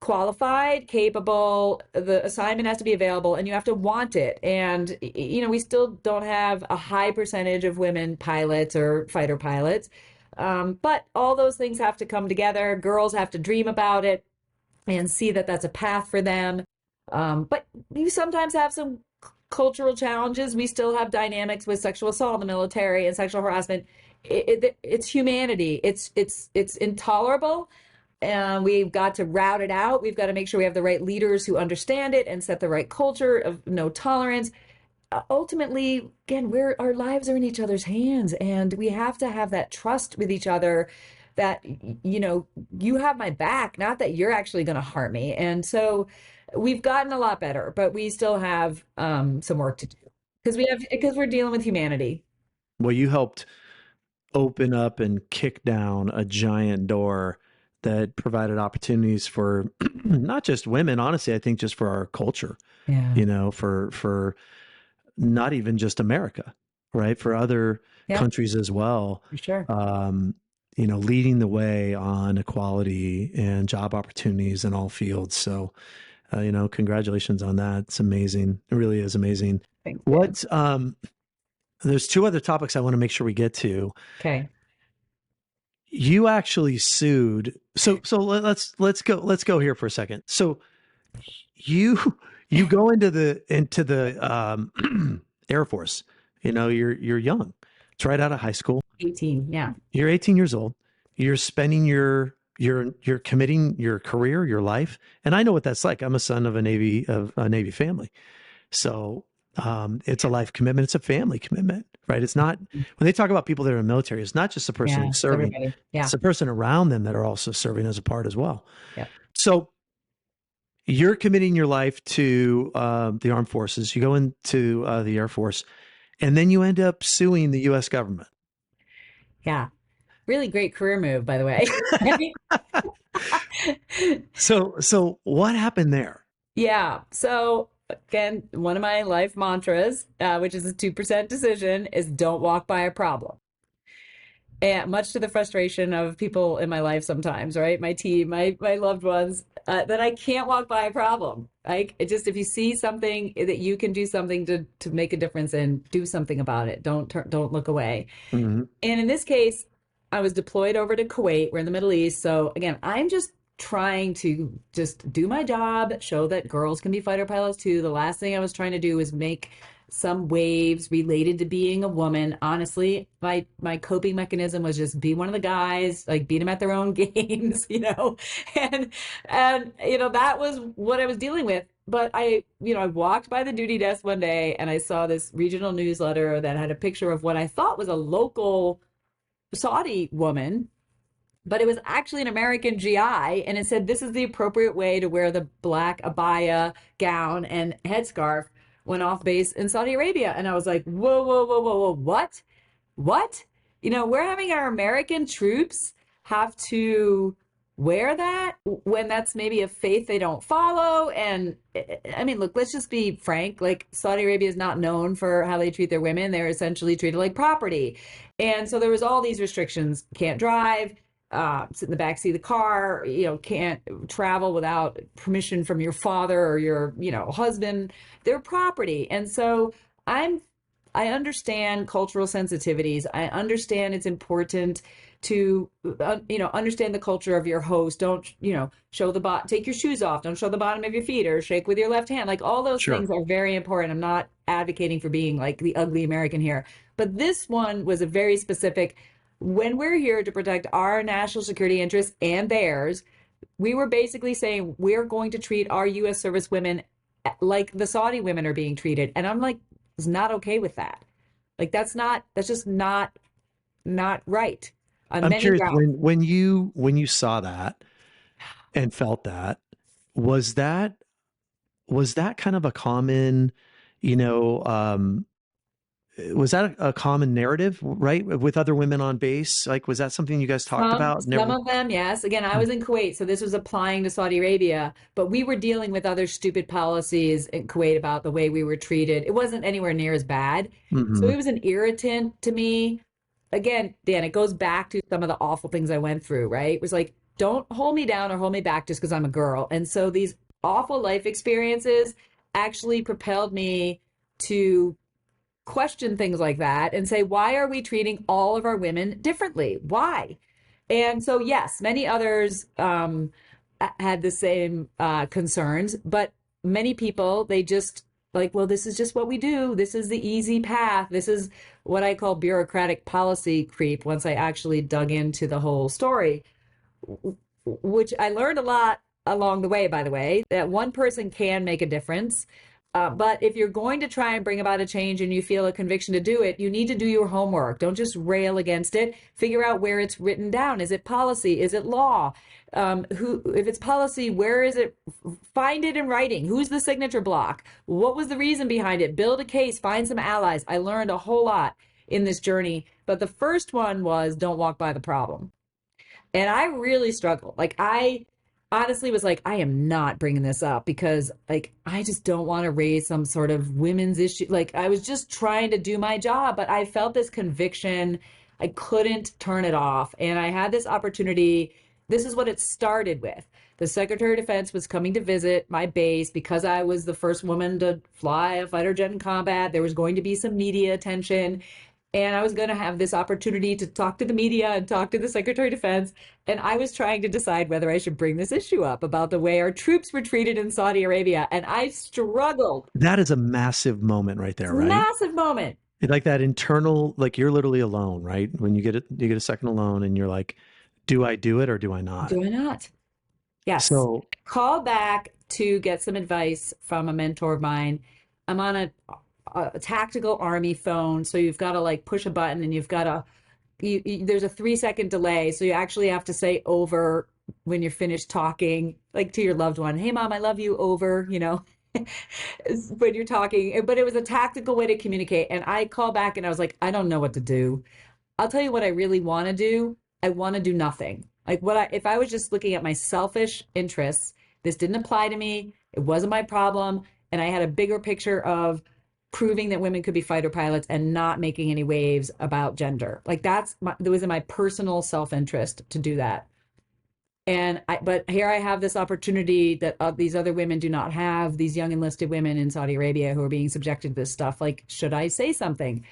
qualified, capable, the assignment has to be available, and you have to want it. And we still don't have a high percentage of women pilots or fighter pilots. But all those things have to come together. Girls have to dream about it and see that that's a path for them. But you sometimes have some cultural challenges. We still have dynamics with sexual assault in the military and sexual harassment. It's humanity. It's intolerable. We've got to route it out. We've got to make sure we have the right leaders who understand it and set the right culture of no tolerance. Ultimately, again, our lives are in each other's hands, and we have to have that trust with each other that, you have my back, not that you're actually going to harm me. And so we've gotten a lot better, but we still have some work to do because we're dealing with humanity. Well, you helped open up and kick down a giant door that provided opportunities for not just women, honestly, I think just for our culture, Yeah. for not even just America, right? For other Yeah, countries as well. for sure. Um, leading the way on equality and job opportunities in all fields. So, congratulations on that. It's amazing. It really is amazing. Thanks, Dan. What, there's two other topics I want to make sure we get to. Okay. You actually sued. So let's go here for a second. So you you go into the Air Force. You're young. It's right out of high school. 18. Yeah. You're 18 years old. You're spending you're committing your career, your life. And I know what that's like. I'm a son of a Navy family. So it's a life commitment. It's a family commitment, right? It's not when they talk about people that are in the military, it's not just the person Yeah. who's It's serving, everybody. it's Yeah. the person around them that are also serving as a part as well. Yeah. So you're committing your life to the armed forces. You go into the Air Force, and then you end up suing the U.S. government. Yeah. Really great career move, by the way. So what happened there? Yeah. So again, one of my life mantras, which is a 2% decision, is don't walk by a problem. And much to the frustration of people in my life sometimes, right? My team, my loved ones, that I can't walk by a problem. Like it just if you see something that you can do something to make a difference in, do something about it. Don't look away. Mhm. And in this case, I was deployed over to Kuwait. We're in the Middle East. So again, I'm just trying to just do my job, show that girls can be fighter pilots too. The last thing I was trying to do was make some waves related to being a woman. Honestly, my coping mechanism was just be one of the guys, like beat them at their own games, and that was what I was dealing with. But I walked by the duty desk one day and I saw this regional newsletter that had a picture of what I thought was a local Saudi woman, but it was actually an American GI. And it said, this is the appropriate way to wear the black abaya gown and headscarf when off base in Saudi Arabia. And I was like, whoa, whoa, whoa, whoa, whoa, what? What? We're having our American troops have to wear that when that's maybe a faith they don't follow. And I mean, look, let's just be frank. Like Saudi Arabia is not known for how they treat their women. They're essentially treated like property. And so there was all these restrictions. Can't drive, sit in the back seat of the car, can't travel without permission from your father or your, husband. They're property. And so I understand cultural sensitivities. I understand it's important to, understand the culture of your host. Don't, take your shoes off. Don't show the bottom of your feet or shake with your left hand. Like all those Sure. things are very important. I'm not advocating for being like the ugly American here. But this one was a very specific, when we're here to protect our national security interests and theirs, we were basically saying we're going to treat our U.S. service women like the Saudi women are being treated. And I'm like, is not okay with that. Like that's just not right on I'm many curious grounds. when you saw that and felt that, was that was that kind of a common, you know, was that a common narrative, right? With other women on base? Like, was that something you guys talked about? Some Never. of them, yes. Again, I was in Kuwait, so this was applying to Saudi Arabia, but we were dealing with other stupid policies in Kuwait about the way we were treated. It wasn't anywhere near as bad. So Mm-hmm. it was an irritant to me. Again, Dan, it goes back to some of the awful things I went through, right? It was like, don't hold me down or hold me back just because I'm a girl. And so these awful life experiences actually propelled me to question things like that and say, why are we treating all of our women differently? Why? And so, yes, many others had the same concerns, but many people, they just like, well, this is just what we do. This is the easy path. This is what I call bureaucratic policy creep once I actually dug into the whole story. which I learned a lot along the way, by the way, that one person can make a difference. But if you're going to try and bring about a change and you feel a conviction to do it, you need to do your homework. Don't just rail against it. Figure out where it's written down. Is it policy? Is it law? If it's policy, where is it? Find it in writing. Who's the signature block? What was the reason behind it? Build a case, find some allies. I learned a whole lot in this journey. But the first one was don't walk by the problem. And I really struggled. Like, I honestly was like, I am not bringing this up because, like, I just don't want to raise some sort of women's issue. Like, I was just trying to do my job, but I felt this conviction. I couldn't turn it off. And I had this opportunity. This is what it started with. The Secretary of Defense was coming to visit my base because I was the first woman to fly a fighter jet in combat. There was going to be some media attention. And I was going to have this opportunity to talk to the media and talk to the Secretary of Defense. And I was trying to decide whether I should bring this issue up about the way our troops were treated in Saudi Arabia. And I struggled. That is a massive moment right It's there, a right? massive moment. Like that internal, like you're literally alone, right? When you get a second alone and you're like, do I do it or do I not? Do I not? Yes. So Call back to get some advice from a mentor of mine. I'm on a tactical army phone. So you've got to like push a button and you've got to there's a 3 second delay. So you actually have to say over when you're finished talking, like to your loved one, hey, mom, I love you, over, when you're talking. But it was a tactical way to communicate. And I call back and I was like, I don't know what to do. I'll tell you what I really want to do. I want to do nothing. Like if I was just looking at my selfish interests, this didn't apply to me. It wasn't my problem. And I had a bigger picture of proving that women could be fighter pilots and not making any waves about gender. Like that was in my personal self-interest to do that. But here I have this opportunity that these other women do not have, these young enlisted women in Saudi Arabia who are being subjected to this stuff. Like, should I say something?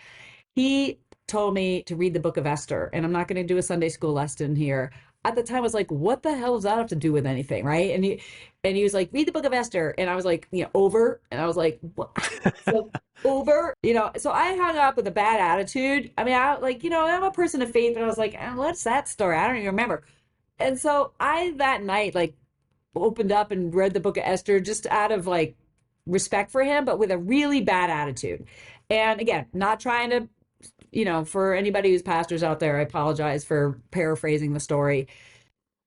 He told me to read the book of Esther, and I'm not going to do a Sunday school lesson here. At the time, I was like, what the hell does that have to do with anything, right? And he was like, read the book of Esther. And I was like, over. And I was like, what? So, over, so I hung up with a bad attitude. I mean, I'm a person of faith, and I was like, what's that story? I don't even remember. And so I, that night, like, opened up and read the book of Esther just out of like respect for him, but with a really bad attitude. And again, not trying to, for anybody who's pastors out there, I apologize for paraphrasing the story.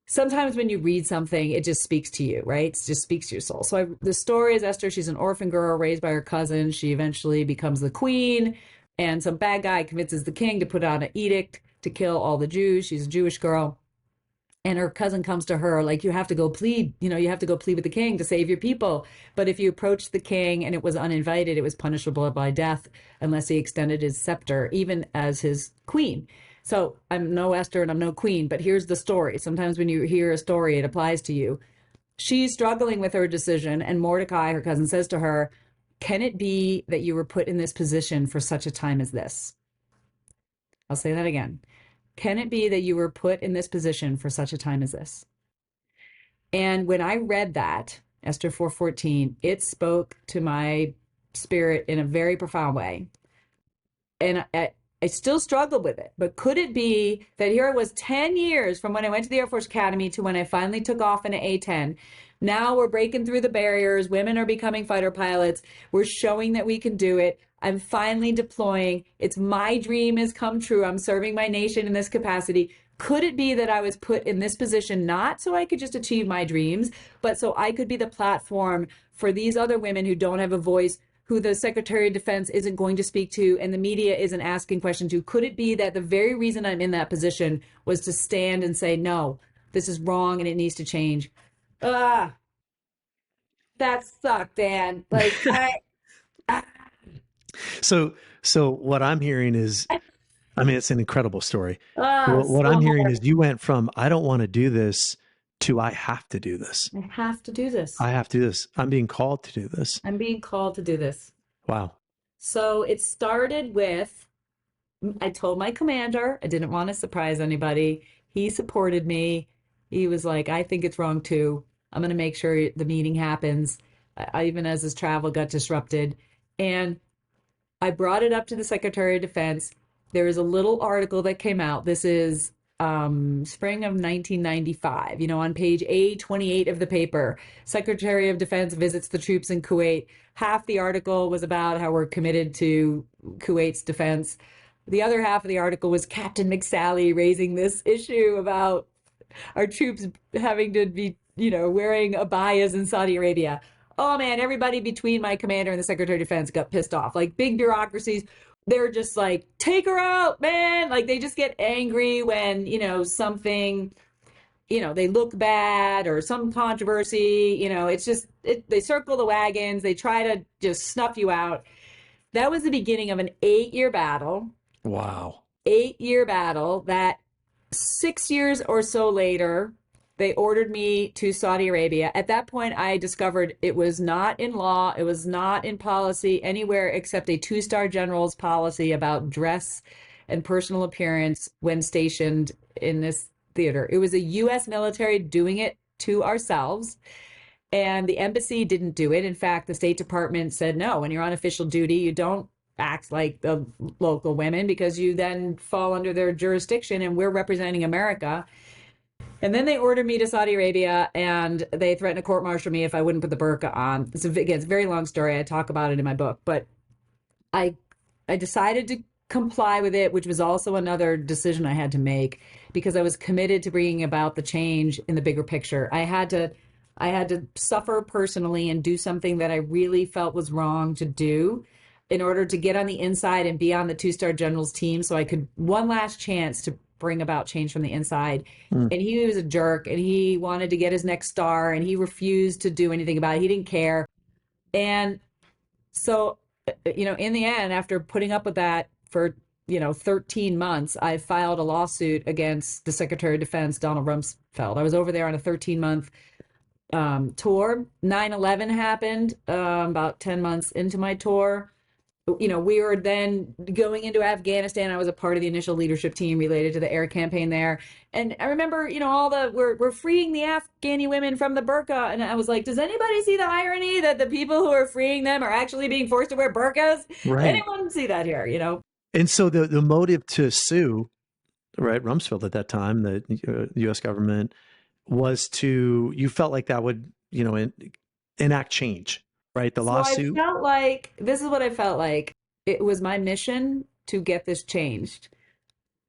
Sometimes when you read something, it just speaks to you, right? It just speaks to your soul. So the story is Esther. She's an orphan girl raised by her cousin. She eventually becomes the queen, and some bad guy convinces the king to put out an edict to kill all the Jews. She's a Jewish girl. And her cousin comes to her like, you have to go plead, you have to go plead with the king to save your people. But if you approached the king and it was uninvited, it was punishable by death unless he extended his scepter, even as his queen. So I'm no Esther and I'm no queen, but here's the story. Sometimes when you hear a story, it applies to you. She's struggling with her decision, and Mordecai, her cousin, says to her, can it be that you were put in this position for such a time as this? I'll say that again. Can it be that you were put in this position for such a time as this? And when I read that, Esther 4:14, it spoke to my spirit in a very profound way. And I still struggled with it. But could it be that here it was 10 years from when I went to the Air Force Academy to when I finally took off in an A-10? Now we're breaking through the barriers. Women are becoming fighter pilots. We're showing that we can do it. I'm finally deploying. It's my dream has come true. I'm serving my nation in this capacity. Could it be that I was put in this position not so I could just achieve my dreams, but so I could be the platform for these other women who don't have a voice, who the Secretary of Defense isn't going to speak to and the media isn't asking questions to? Could it be that the very reason I'm in that position was to stand and say, no, this is wrong and it needs to change? Ah, that sucked, Dan. Like, so what I'm hearing is, I mean, it's an incredible story. What so I'm hearing hard. is you went from I don't want to do this to I have to do this. I have to do this. I have to do this. I'm being called to do this. I'm being called to do this. Wow. So it started with, I told my commander, I didn't want to surprise anybody. He supported me. He was like, I think it's wrong too. I'm going to make sure the meeting happens. Even as his travel got disrupted. And I brought it up to the Secretary of Defense. There is a little article that came out. This is spring of 1995. On page A28 of the paper, Secretary of Defense visits the troops in Kuwait. Half the article was about how we're committed to Kuwait's defense. The other half of the article was Captain McSally raising this issue about our troops having to be, wearing abayas in Saudi Arabia. Oh man, everybody between my commander and the Secretary of Defense got pissed off. Like big bureaucracies, they're just like, take her out, man. Like they just get angry when, something, they look bad or some controversy, it's just, they circle the wagons. They try to just snuff you out. That was the beginning of an 8-year battle. Wow. 8-year battle that 6 years or so later, they ordered me to Saudi Arabia. At that point, I discovered it was not in law, it was not in policy anywhere except a 2-star general's policy about dress and personal appearance when stationed in this theater. It was a U.S. military doing it to ourselves, and the embassy didn't do it. In fact, the State Department said, no, when you're on official duty, you don't act like the local women because you then fall under their jurisdiction, and we're representing America. And then they ordered me to Saudi Arabia, and they threatened to court-martial me if I wouldn't put the burqa on. It's a very long story. I talk about it in my book, but I decided to comply with it, which was also another decision I had to make because I was committed to bringing about the change in the bigger picture. I had to suffer personally and do something that I really felt was wrong to do in order to get on the inside and be on the 2-star general's team so I could one last chance to bring about change from the inside. And he was a jerk, and he wanted to get his next star, and he refused to do anything about it. He didn't care. And so, in the end, after putting up with that for, 13 months, I filed a lawsuit against the Secretary of Defense, Donald Rumsfeld. I was over there on a 13-month tour. 9/11 happened about 10 months into my tour. We were then going into Afghanistan. I was a part of the initial leadership team related to the air campaign there. And I remember, we're freeing the Afghani women from the burqa. And I was like, does anybody see the irony that the people who are freeing them are actually being forced to wear burqas? Right. Anyone see that here, And so the motive to sue, right, Rumsfeld at that time, the U.S. government, was you felt like that would, enact change. Right, the lawsuit. I felt like, this is what I felt like. It was my mission to get this changed.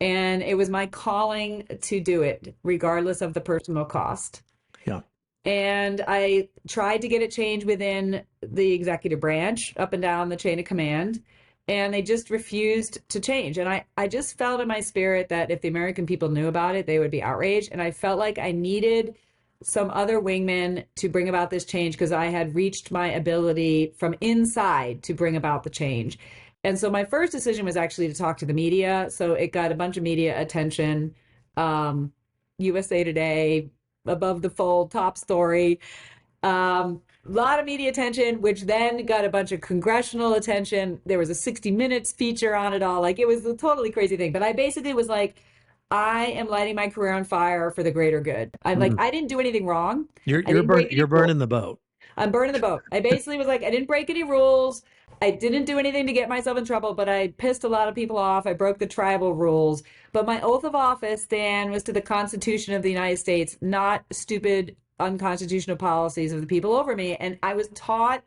And it was my calling to do it, regardless of the personal cost. Yeah. And I tried to get it changed within the executive branch, up and down the chain of command. And they just refused to change. And I just felt in my spirit that if the American people knew about it, they would be outraged. And I felt like I needed some other wingmen to bring about this change because I had reached my ability from inside to bring about the change. And so my first decision was actually to talk to the media. So it got a bunch of media attention. USA Today, above the fold, top story. A lot of media attention, which then got a bunch of congressional attention. There was a 60 Minutes feature on it all. Like, it was a totally crazy thing. But I basically was like, I am lighting my career on fire for the greater good. I'm like, I didn't do anything wrong. You're burning the boat. I'm burning the boat. I basically was like, I didn't break any rules. I didn't do anything to get myself in trouble, but I pissed a lot of people off. I broke the tribal rules. But my oath of office, Dan, was to the Constitution of the United States, not stupid, unconstitutional policies of the people over me. And I was taught,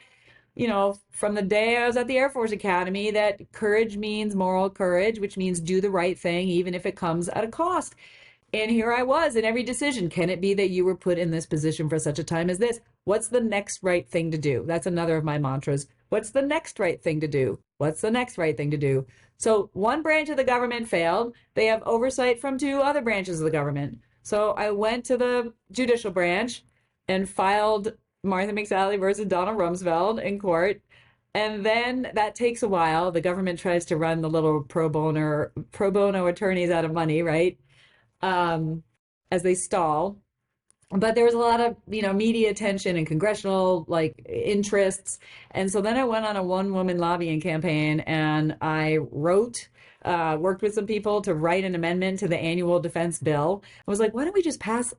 from the day I was at the Air Force Academy, that courage means moral courage, which means do the right thing, even if it comes at a cost. And here I was in every decision. Can it be that you were put in this position for such a time as this? What's the next right thing to do? That's another of my mantras. What's the next right thing to do? What's the next right thing to do? So one branch of the government failed. They have oversight from 2 other branches of the government. So I went to the judicial branch and filed Martha McSally versus Donald Rumsfeld in court. And then that takes a while. The government tries to run the little pro bono attorneys out of money, right? As they stall. But there was a lot of, media attention and congressional interests. And so then I went on a one-woman lobbying campaign, and I worked with some people to write an amendment to the annual defense bill. I was like, why don't we just pass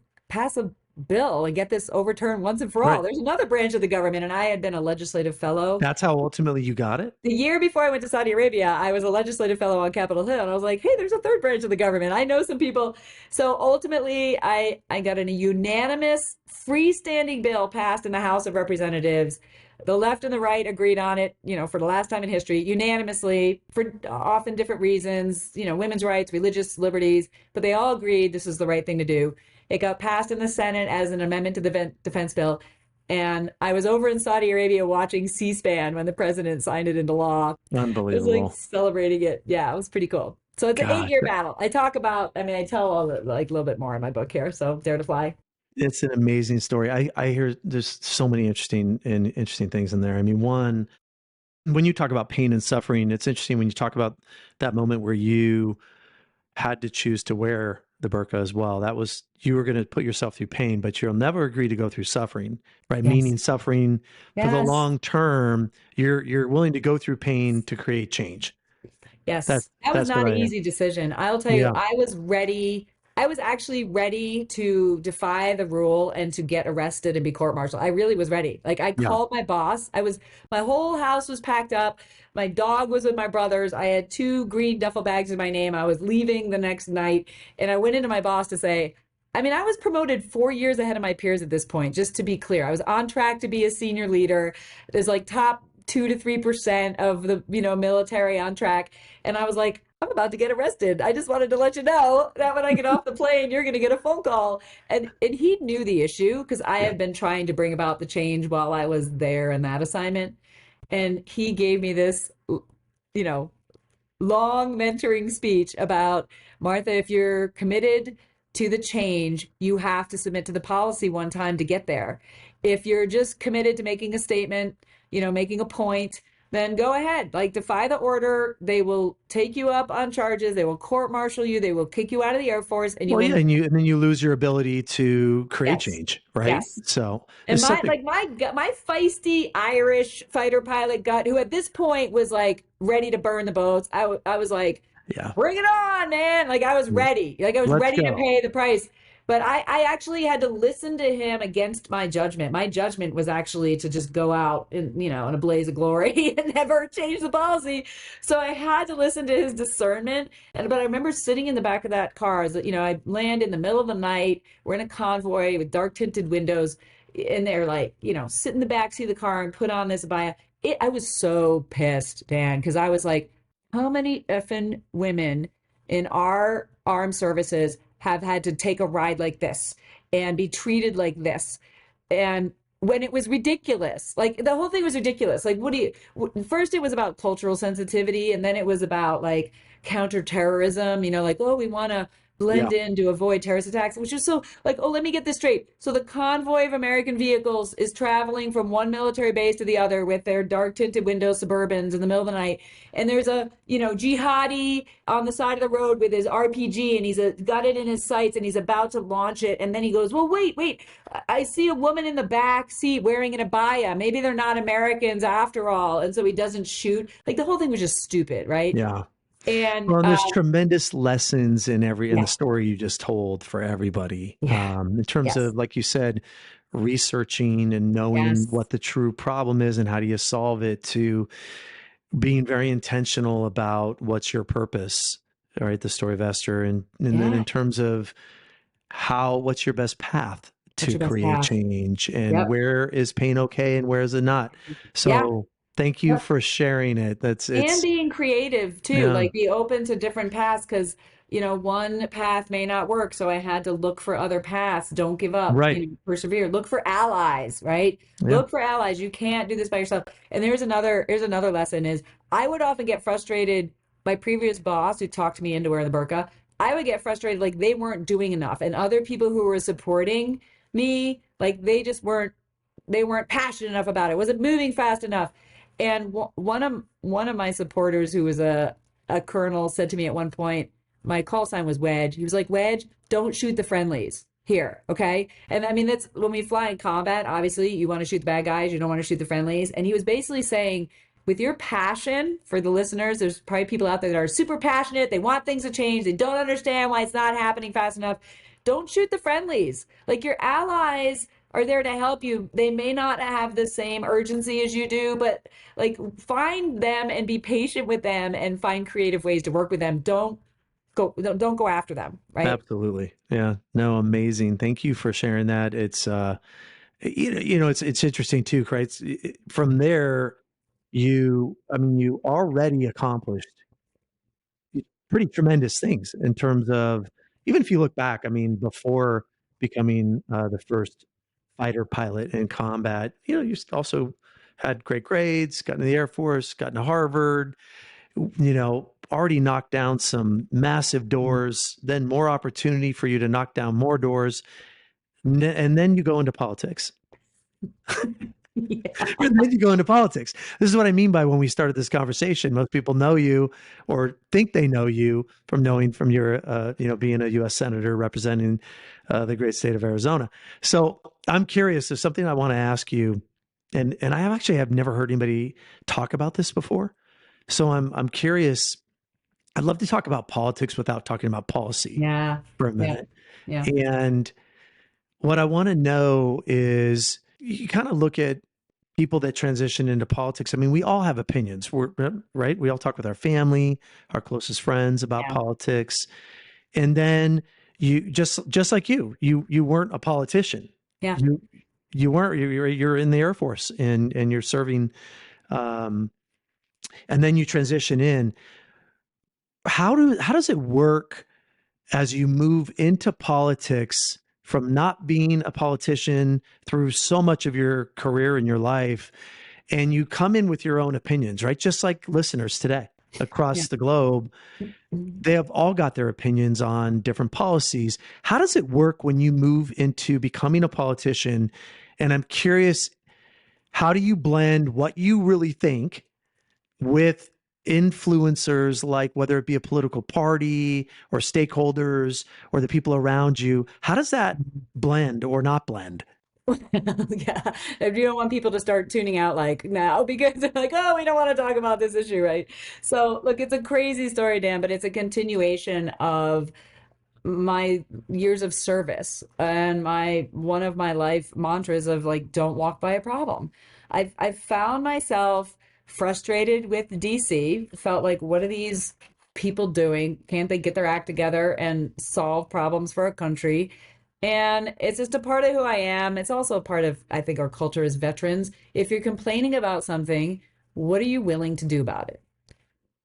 a bill and get this overturned once and for all. Right. There's another branch of the government, and I had been a legislative fellow. That's how ultimately you got it. The year before I went to Saudi Arabia, I was a legislative fellow on Capitol Hill, and I was like, hey, there's a third branch of the government. I know some people. So ultimately, I got a unanimous freestanding bill passed in the House of Representatives. The left and the right agreed on it, for the last time in history, unanimously, for often different reasons, women's rights, religious liberties, but they all agreed this was the right thing to do. It got passed in the Senate as an amendment to the defense bill. And I was over in Saudi Arabia watching C-SPAN when the president signed it into law. I was like Unbelievable. celebrating it. Yeah, it was pretty cool. So it's an Gosh, 8-year battle. I talk about, I tell like a little bit more in my book here. So Dare to Fly. it's an amazing story. I hear there's so many interesting things in there. I mean, one, when you talk about pain and suffering, it's interesting when you talk about that moment where you had to choose to wear the burqa as well. That was, you were going to put yourself through pain, but you'll never agree to go through suffering, right? Yes. Meaning suffering for the Yes. long term, you're willing to go through pain to create change. That Yes, that was that's what not an I, easy decision. I'll tell you, yeah, I was ready. I was actually ready to defy the rule and to get arrested and be court-martialed. I really was ready. Like I yeah. called my boss. My whole house was packed up. My dog was with my brothers. I had 2 green duffel bags in my name. I was leaving the next night, and I went into my boss to say, I was promoted 4 years ahead of my peers at this point, just to be clear. I was on track to be a senior leader. There's like top 2 to 3% of the, military on track. And I was like, I'm about to get arrested. I just wanted to let you know that when I get off the plane, you're going to get a phone call. And he knew the issue because I Yeah. had been trying to bring about the change while I was there in that assignment. And he gave me this, you know, long mentoring speech about, Martha, if you're committed to the change, you have to submit to the policy one time to get there. If you're just committed to making a statement, making a point, then go ahead. Like, defy the order. They will take you up on charges. They will court martial you. They will kick you out of the Air Force, and you Well, will. yeah, and then you lose your ability to create Yes. change, right? Yes. So And it's my something, like my feisty Irish fighter pilot gut, who at this point was like ready to burn the boats. I was like, yeah. bring it on, man! Like I was ready. Like I was Let's ready to go. pay the price. But I actually had to listen to him against my judgment. My judgment was actually to just go out in a blaze of glory and never change the policy. So I had to listen to his discernment. But I remember sitting in the back of that car. I land in the middle of the night. We're in a convoy with dark tinted windows, and they're like, sit in the back seat of the car and put on this abaya. I was so pissed, Dan, because I was like, how many effing women in our armed services have had to take a ride like this and be treated like this? And when it was ridiculous, like the whole thing was ridiculous. Like, first it was about cultural sensitivity, and then it was about like counterterrorism, like, oh, we want to Yeah. blend in to avoid terrorist attacks, which is so like, oh, let me get this straight. So the convoy of American vehicles is traveling from one military base to the other with their dark tinted window Suburbans in the middle of the night. And there's a, jihadi on the side of the road with his RPG, and he's got it in his sights and he's about to launch it. And then he goes, well, wait, I see a woman in the back seat wearing an abaya. Maybe they're not Americans after all. And so he doesn't shoot. Like the whole thing was just stupid, right? Yeah. And Well, and there's tremendous lessons in the yeah, story you just told for everybody. yeah, In terms yes, of, like you said, researching and knowing yes, what the true problem is and how do you solve it, to being very intentional about what's your purpose. All right, the story of Esther, and then yeah. in terms of what's your best path What's to your best create path? change, and Yep. where is pain okay and where is it not. Yeah. So thank you Yep. for sharing it. And It's being creative too, yeah, like be open to different paths because, one path may not work. So I had to look for other paths. Don't give up, right, persevere. Look for allies, right? yeah, Look for allies. You can't do this by yourself. And here's another lesson is I would often get frustrated. My previous boss who talked me into wearing the burqa, I would get frustrated like they weren't doing enough. And other people who were supporting me, like they weren't passionate enough about it. Wasn't moving fast enough. And one of my supporters, who was a colonel, said to me at one point, my call sign was Wedge. He was like, Wedge, don't shoot the friendlies here, okay? And that's when we fly in combat. Obviously, you want to shoot the bad guys. You don't want to shoot the friendlies. And he was basically saying, with your passion, for the listeners, there's probably people out there that are super passionate. They want things to change. They don't understand why it's not happening fast enough. don't shoot the friendlies. Like your allies are there to help you. They may not have the same urgency as you do, but like find them and be patient with them and find creative ways to work with them. Don't go after them, right? Absolutely. Yeah. No, amazing. Thank you for sharing that. It's it's interesting too, right? From there, you already accomplished pretty tremendous things in terms of, even if you look back, before becoming the first fighter pilot in combat, you also had great grades, got in the Air Force, got into Harvard, already knocked down some massive doors, then more opportunity for you to knock down more doors. And then you go into politics. Yeah. And then you go into politics. This is what I mean by when we started this conversation. Most people know you or think they know you from your, being a U.S. senator representing the great state of Arizona. So I'm curious. There's something I want to ask you, and I have never heard anybody talk about this before. So I'm curious. I'd love to talk about politics without talking about policy Yeah. for a Yeah. minute. Yeah. And what I want to know is, you kind of look at people that transition into politics. We all have opinions. We're right. We all talk with our family, our closest friends about Yeah. politics. And then you just like you weren't a politician. Yeah. You weren't. You're in the Air Force and you're serving. Um, and then you transition in. How does it work as you move into politics from not being a politician through so much of your career and your life, and you come in with your own opinions, right? Just like listeners today Yeah. across the globe, they have all got their opinions on different policies. How does it work when you move into becoming a politician? And I'm curious, how do you blend what you really think with influencers, like whether it be a political party or stakeholders or the people around you? How does that blend or not blend? Yeah. If you don't want people to start tuning out like now because they're like, oh, we don't want to talk about this issue, right? So look, it's a crazy story, Dan, but it's a continuation of my years of service and my one of my life mantras of like don't walk by a problem. I've found myself frustrated with DC, felt like what are these people doing? Can't they get their act together and solve problems for a country? And it's just a part of who I am. It's also a part of, I think, our culture as veterans. If you're complaining about something, what are you willing to do about it?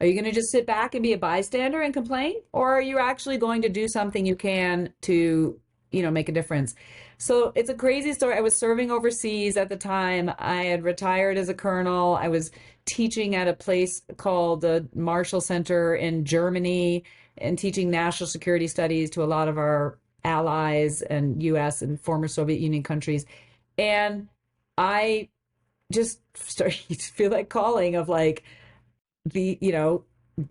Are you going to just sit back and be a bystander and complain? Or are you actually going to do something you can to, make a difference? So it's a crazy story. I was serving overseas at the time. I had retired as a colonel. I was teaching at a place called the Marshall Center in Germany and teaching national security studies to a lot of our allies and US and former Soviet Union countries. And I just started to feel that calling of like,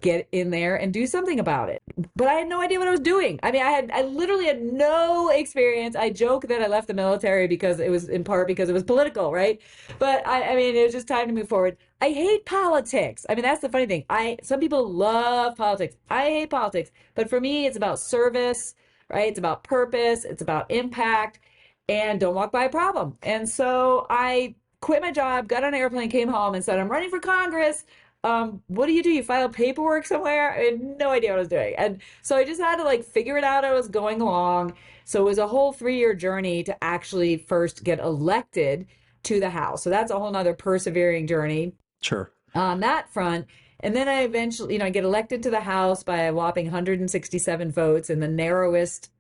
get in there and do something about it. But I had no idea what I was doing. I literally had no experience. I joke that I left the military because it was in part because it was political, right? But it was just time to move forward. I hate politics. That's the funny thing. Some people love politics. I hate politics. But for me, it's about service, right? It's about purpose, it's about impact, and don't walk by a problem. And so I quit my job, got on an airplane, came home, and said, I'm running for Congress. What do? You file paperwork somewhere? I had no idea what I was doing. And so I just had to like figure it out. I was going along. So it was a whole 3-year journey to actually first get elected to the House. So that's a whole nother persevering journey Sure. on that front. And then I eventually, I get elected to the House by a whopping 167 votes in the narrowest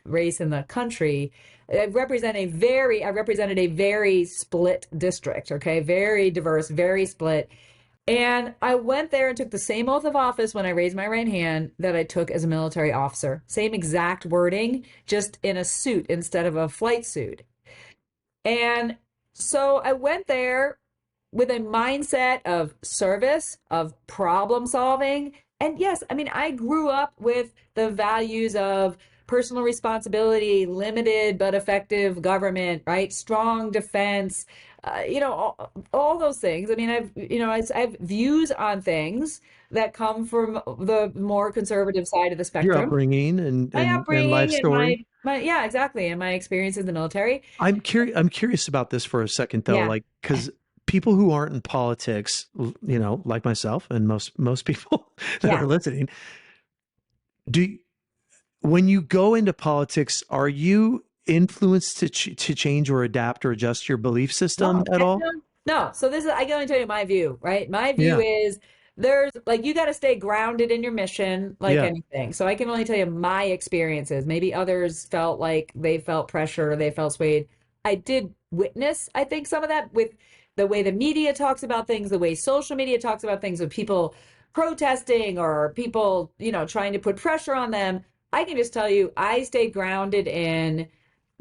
race in the country. I represented a very split district, okay? Very diverse, very split. And I went there and took the same oath of office when I raised my right hand that I took as a military officer. Same exact wording, just in a suit instead of a flight suit. And so I went there with a mindset of service, of problem solving. And yes, I grew up with the values of personal responsibility, limited but effective government, right? Strong defense, all those things. I have views on things that come from the more conservative side of the Your spectrum. upbringing My and life upbringing and my story. Yeah, exactly. And my experience in the military. I'm curious about this for a second though, Yeah. like because people who aren't in politics, like myself and most people that Yeah. are listening, do when you go into politics, are you influenced to change or adapt or adjust your belief system No, at heck all? no. No. So this is, I can only tell you my view, right? My view Yeah, is there's like, you got to stay grounded in your mission, like yeah, anything. So I can only tell you my experiences. Maybe others felt like they felt pressure, or they felt swayed. I did witness, I think, some of that with the way the media talks about things, the way social media talks about things, with people protesting or people, trying to put pressure on them. I can just tell you, I stay grounded in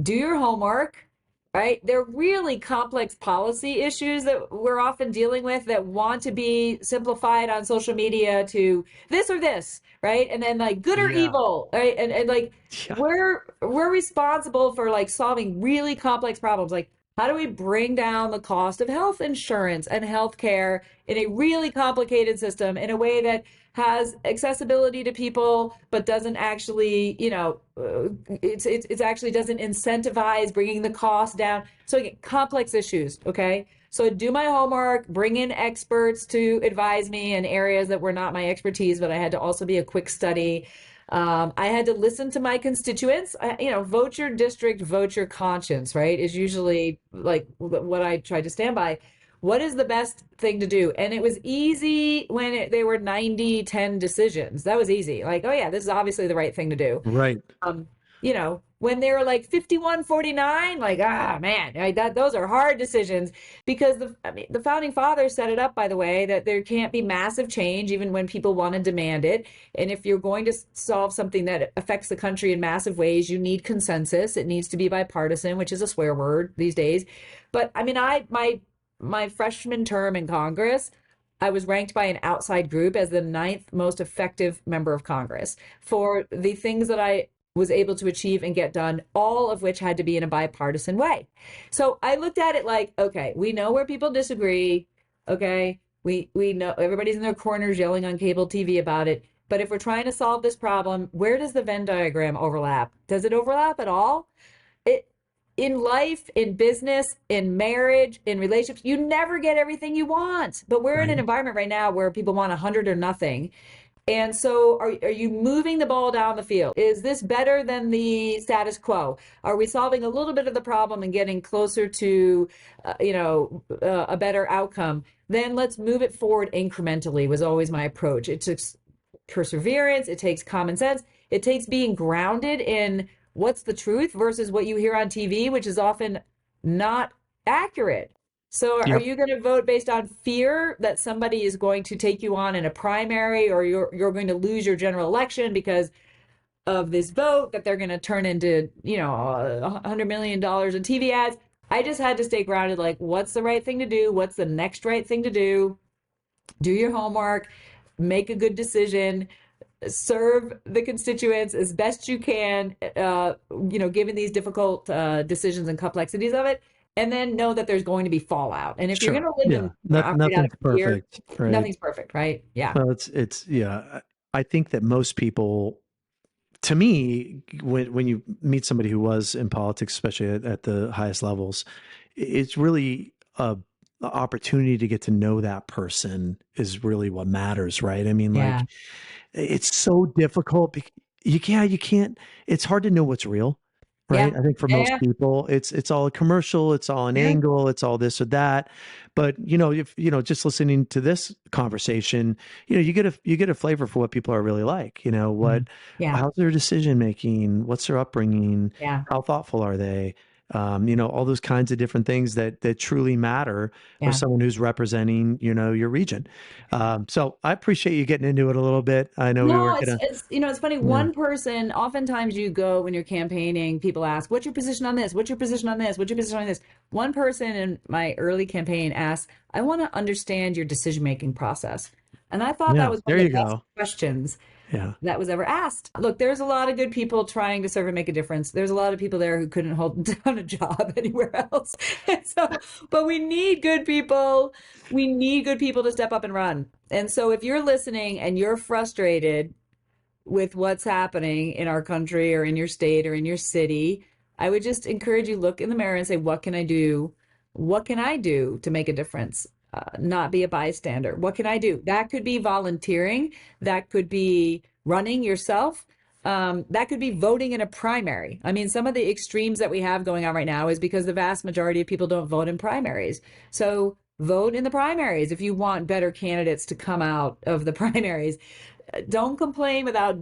do your homework, right? They're really complex policy issues that we're often dealing with that want to be simplified on social media to this or this, right? And then like good or yeah, evil, right? And like yeah, we're responsible for like solving really complex problems. Like how do we bring down the cost of health insurance and healthcare in a really complicated system in a way that has accessibility to people, but doesn't actually, it's actually doesn't incentivize bringing the cost down. So again, complex issues. Okay, so do my homework, bring in experts to advise me in areas that were not my expertise, but I had to also be a quick study. I had to listen to my constituents. Vote your district, vote your conscience, right? Is usually like what I tried to stand by. What is the best thing to do? And it was easy when they were 90-10 decisions. That was easy. Like, oh yeah, this is obviously the right thing to do. right, um, when they were like 51-49, like, man, those are hard decisions because the founding fathers set it up, by the way, that there can't be massive change even when people want to demand it. And if you're going to solve something that affects the country in massive ways, you need consensus. It needs to be bipartisan, which is a swear word these days. But I mean, my freshman term in Congress, I was ranked by an outside group as the ninth most effective member of Congress for the things that I was able to achieve and get done, all of which had to be in a bipartisan way. So I looked at it like, okay, we know where people disagree. Okay. We know everybody's in their corners yelling on cable TV about it. But if we're trying to solve this problem, where does the Venn diagram overlap? Does it overlap at all? It In life, in business, in marriage, in relationships, you never get everything you want. But we're in right. an environment right now where people want 100 or nothing. And so are you moving the ball down the field? Is this better than the status quo? Are we solving a little bit of the problem and getting closer to, a better outcome? Then let's move it forward incrementally was always my approach. It took perseverance. It takes common sense. It takes being grounded in what's the truth versus what you hear on TV, which is often not accurate. So are Yep. you going to vote based on fear that somebody is going to take you on in a primary, or you're going to lose your general election because of this vote that they're going to turn into, $100 million in TV ads? I just had to stay grounded. Like, what's the right thing to do? What's the next right thing to do? Do your homework, make a good decision, serve the constituents as best you can, given these difficult decisions and complexities of it, and then know that there's going to be fallout. And if you're going Sure. to live Yeah. and operate out of Nothing's fear, perfect, right? nothing's perfect, right? Yeah. Well, it's yeah. I think that most people, to me, when you meet somebody who was in politics, especially at the highest levels, it's really a opportunity to get to know that person is really what matters, right? I mean, like Yeah. it's so difficult. You can't. It's hard to know what's real, right? Yeah. I think for most Yeah. people, it's all a commercial, it's all an Yeah. angle, it's all this or that. But if just listening to this conversation, you get a flavor for what people are really like. Mhm. Yeah. How's their decision making, what's their upbringing, Yeah. how thoughtful are they? All those kinds of different things that truly matter for Yeah. someone who's representing, your region. So I appreciate you getting into it a little bit. I know we No, were it's gonna, it's it's funny. yeah, One person, oftentimes you go when you're campaigning, people ask, "What's your position on this? What's your position on this? What's your position on this?" One person in my early campaign asked, "I want to understand your decision-making process." And I thought that yeah. was one There of you the best go. questions Yeah, that was ever asked. Look, there's a lot of good people trying to serve and make a difference. There's a lot of people there who couldn't hold down a job anywhere else. And so, but we need good people. We need good people to step up and run. And so if you're listening and you're frustrated, with what's happening in our country or in your state or in your city, I would just encourage you look in the mirror and say, what can I do? What can I do to make a difference? Not be a bystander. What can I do? That could be volunteering. That could be running yourself. That could be voting in a primary. I mean, some of the extremes that we have going on right now is because the vast majority of people don't vote in primaries. So vote in the primaries if you want better candidates to come out of the primaries. Don't complain without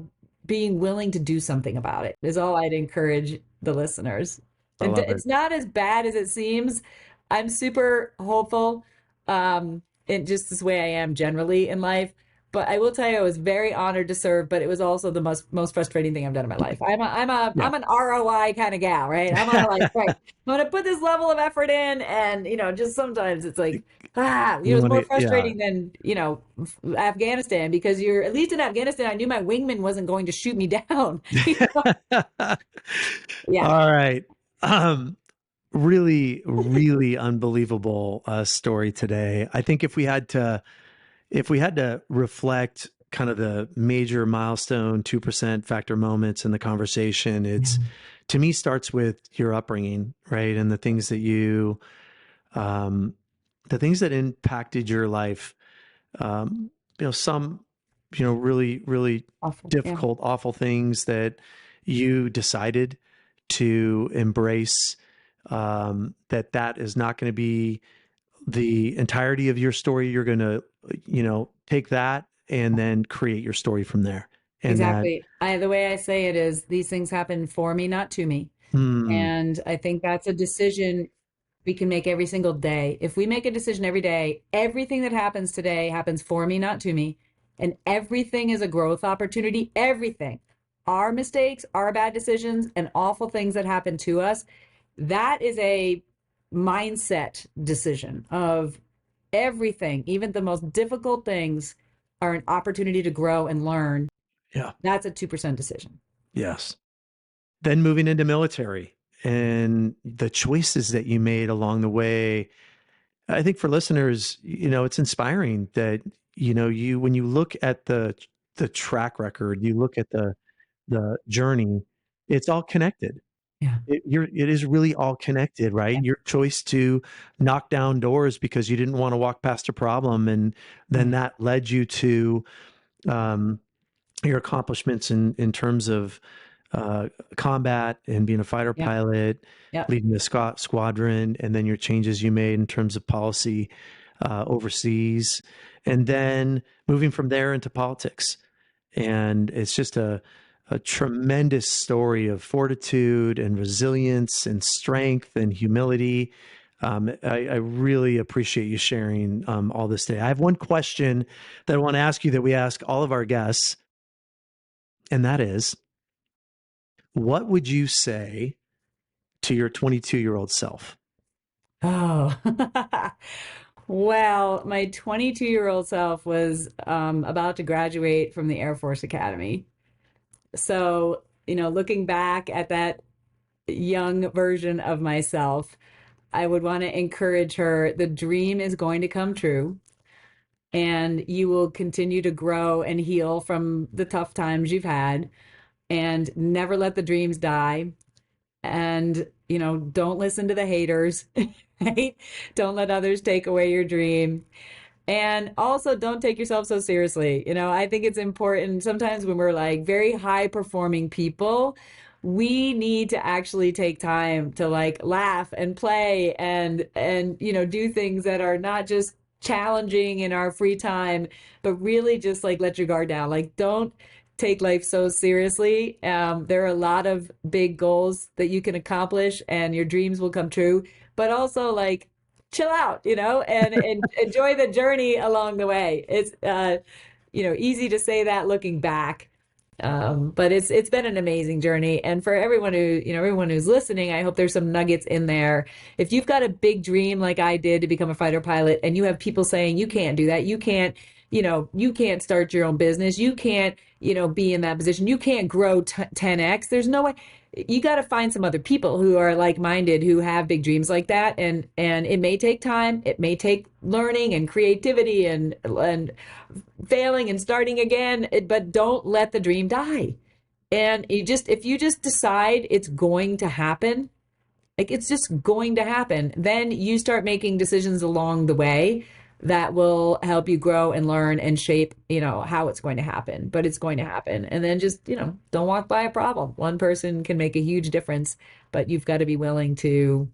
being willing to do something about it, is all I'd encourage the listeners. I And love it. it's not as bad as it seems. I'm super hopeful, in just this way I am generally in life. But I will tell you, I was very honored to serve, but it was also the most frustrating thing I've done in my life. Yeah. I'm an ROI kind of gal, right? I'm on like, right, I'm gonna put this level of effort in, and just sometimes it's like, You it's want more to, yeah. frustrating than, Afghanistan, because you're at least in Afghanistan, I knew my wingman wasn't going to shoot me down. Yeah. All right. Um, really, really unbelievable story today. I think if we had to reflect kind of the major milestone 2% factor moments in the conversation, it's Yeah. to me starts with your upbringing, right? And um, the things that impacted your life. Um, some, really, really Awful. Yeah. difficult, awful things that you decided to embrace. That is not going to be the entirety of your story. You're going to, take that and then create your story from there. And that, Exactly. The way I say it is these things happen for me, not to me. mm, And I think that's a decision we can make every single day. If we make a decision every day, everything that happens today happens for me, not to me. And everything is a growth opportunity. Everything. Our mistakes, our bad decisions, and awful things that happen to us, that is a mindset decision of everything, even the most difficult things are an opportunity to grow and learn. yeah, That's a 2% decision. yes. Then moving into military and the choices that you made along the way. I think for listeners, it's inspiring that, when you look at the track record, you look at the journey, it's all connected. Yeah. It is really all connected, right? Yeah. Your choice to knock down doors because you didn't want to walk past a problem, and then Right. that led you to um, your accomplishments in terms of combat and being a fighter Yep. pilot, Yep. leading the squadron, and then your changes you made in terms of policy overseas, and then moving from there into politics. And it's just a tremendous story of fortitude and resilience and strength and humility. I really appreciate you sharing all this today. I have one question that I want to ask you that we ask all of our guests, and that is, what would you say to your 22-year-old self? Oh, well, my 22-year-old self was about to graduate from the Air Force Academy. So, looking back at that young version of myself, I would want to encourage her, the dream is going to come true, and you will continue to grow and heal from the tough times you've had, and never let the dreams die. And, don't listen to the haters, right? Don't let others take away your dream. And also, don't take yourself so seriously. I think it's important sometimes when we're like very high performing people, we need to actually take time to like laugh and play and do things that are not just challenging in our free time, but really just like let your guard down. Like, don't take life so seriously. There are a lot of big goals that you can accomplish, and your dreams will come true. But also, like, chill out, and enjoy the journey along the way. It's easy to say that looking back. But it's been an amazing journey. And for everyone who's listening, I hope there's some nuggets in there. If you've got a big dream like I did to become a fighter pilot, and you have people saying you can't do that, you can't start your own business, you can't, be in that position, you can't grow 10x. There's no way. you got to find some other people who are like-minded, who have big dreams like that. And it may take time, it may take learning and creativity and failing and starting again, but don't let the dream die. And if you just decide it's going to happen, like it's just going to happen, then you start making decisions along the way that will help you grow and learn and shape, how it's going to happen. But it's going to happen. And then just, don't walk by a problem. One person can make a huge difference, but you've got to be willing to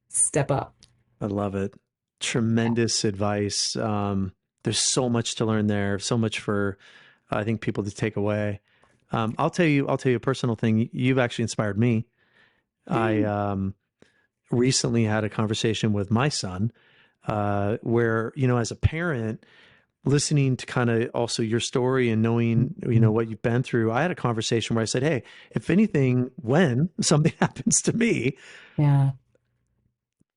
step up. I love it. Tremendous advice. There's so much to learn there, so much for I think people to take away. I'll tell you a personal thing. You've actually inspired me. I recently had a conversation with my son, where, as a parent, listening to kind of also your story and knowing, what you've been through, I had a conversation where I said, hey, if anything, when something happens to me, Yeah.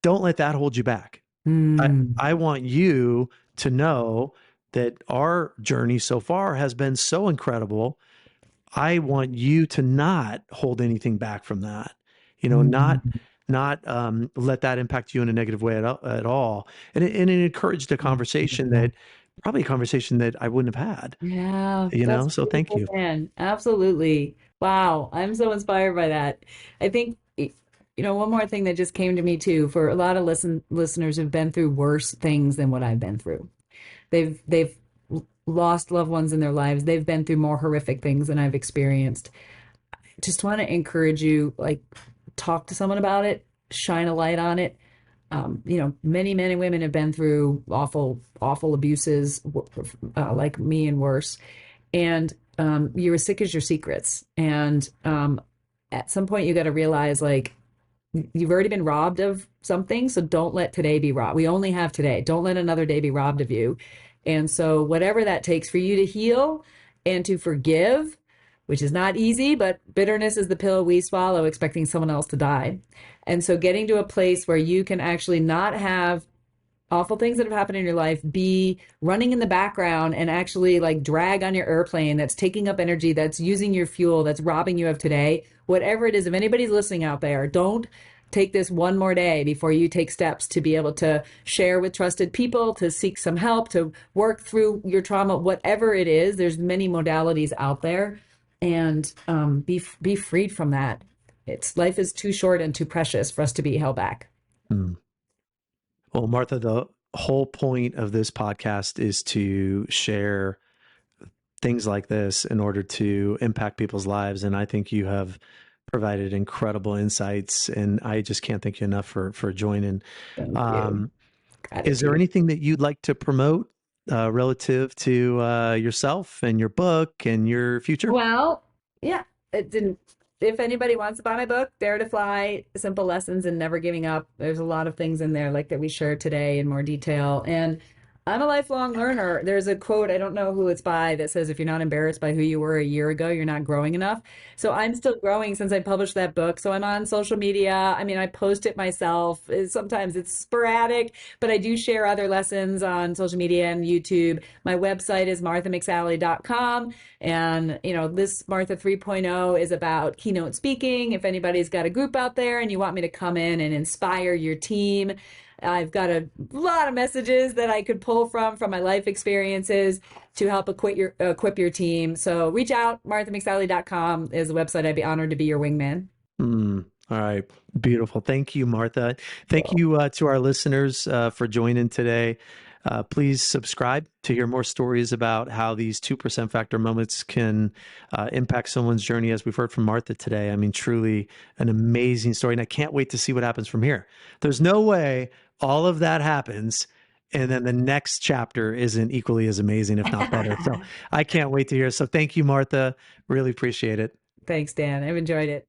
don't let that hold you back. Mm. I want you to know that our journey so far has been so incredible. I want you to not hold anything back from that, Mm. not let that impact you in a negative way at all. And it encouraged a conversation that probably a conversation that I wouldn't have had, Yeah, that's so thank beautiful, you. man. Absolutely. Wow. I'm so inspired by that. I think, one more thing that just came to me too, for a lot of listeners who've been through worse things than what I've been through. They've lost loved ones in their lives. They've been through more horrific things than I've experienced. Just want to encourage you, like, talk to someone about it, shine a light on it. Many men and women have been through awful, awful abuses, like me and worse. And you're as sick as your secrets. And at some point, you got to realize, like, you've already been robbed of something, so don't let today be robbed. We only have today. Don't let another day be robbed of you. And so whatever that takes for you to heal and to forgive, which is not easy, but bitterness is the pill we swallow expecting someone else to die. And so getting to a place where you can actually not have awful things that have happened in your life be running in the background and actually like drag on your airplane that's taking up energy, that's using your fuel, that's robbing you of today. Whatever it is, if anybody's listening out there, don't take this one more day before you take steps to be able to share with trusted people, to seek some help, to work through your trauma. Whatever it is, there's many modalities out there. And be freed from that. It's Life is too short and too precious for us to be held back. Mm. Well, Martha, the whole point of this podcast is to share things like this in order to impact people's lives. And I think you have provided incredible insights, and I just can't thank you enough for joining. Thank you. Um, is there Gratitude. anything that you'd like to promote relative to yourself and your book and your future? Well, yeah, it didn't. If anybody wants to buy my book, Dare to Fly: Simple Lessons in Never Giving Up, there's a lot of things in there like that we shared today in more detail. And I'm a lifelong learner. There's a quote, I don't know who it's by, that says, if you're not embarrassed by who you were a year ago, you're not growing enough. So I'm still growing since I published that book. So I'm on social media. I mean, I post it myself. Sometimes it's sporadic, but I do share other lessons on social media and YouTube. My website is marthamcsally.com. And, this Martha 3.0 is about keynote speaking. If anybody's got a group out there and you want me to come in and inspire your team, I've got a lot of messages that I could pull from my life experiences to help equip your team. So reach out. MarthaMcSally.com is the website. I'd be honored to be your wingman. All right. Beautiful. Thank you, Martha. Thank Cool. you to our listeners for joining today. Please subscribe to hear more stories about how these 2% factor moments can impact someone's journey, as we've heard from Martha today. I mean, truly an amazing story. And I can't wait to see what happens from here. There's no way all of that happens and then the next chapter isn't equally as amazing, if not better. So I can't wait to hear. So thank you, Martha. Really appreciate it. Thanks, Dan. I've enjoyed it.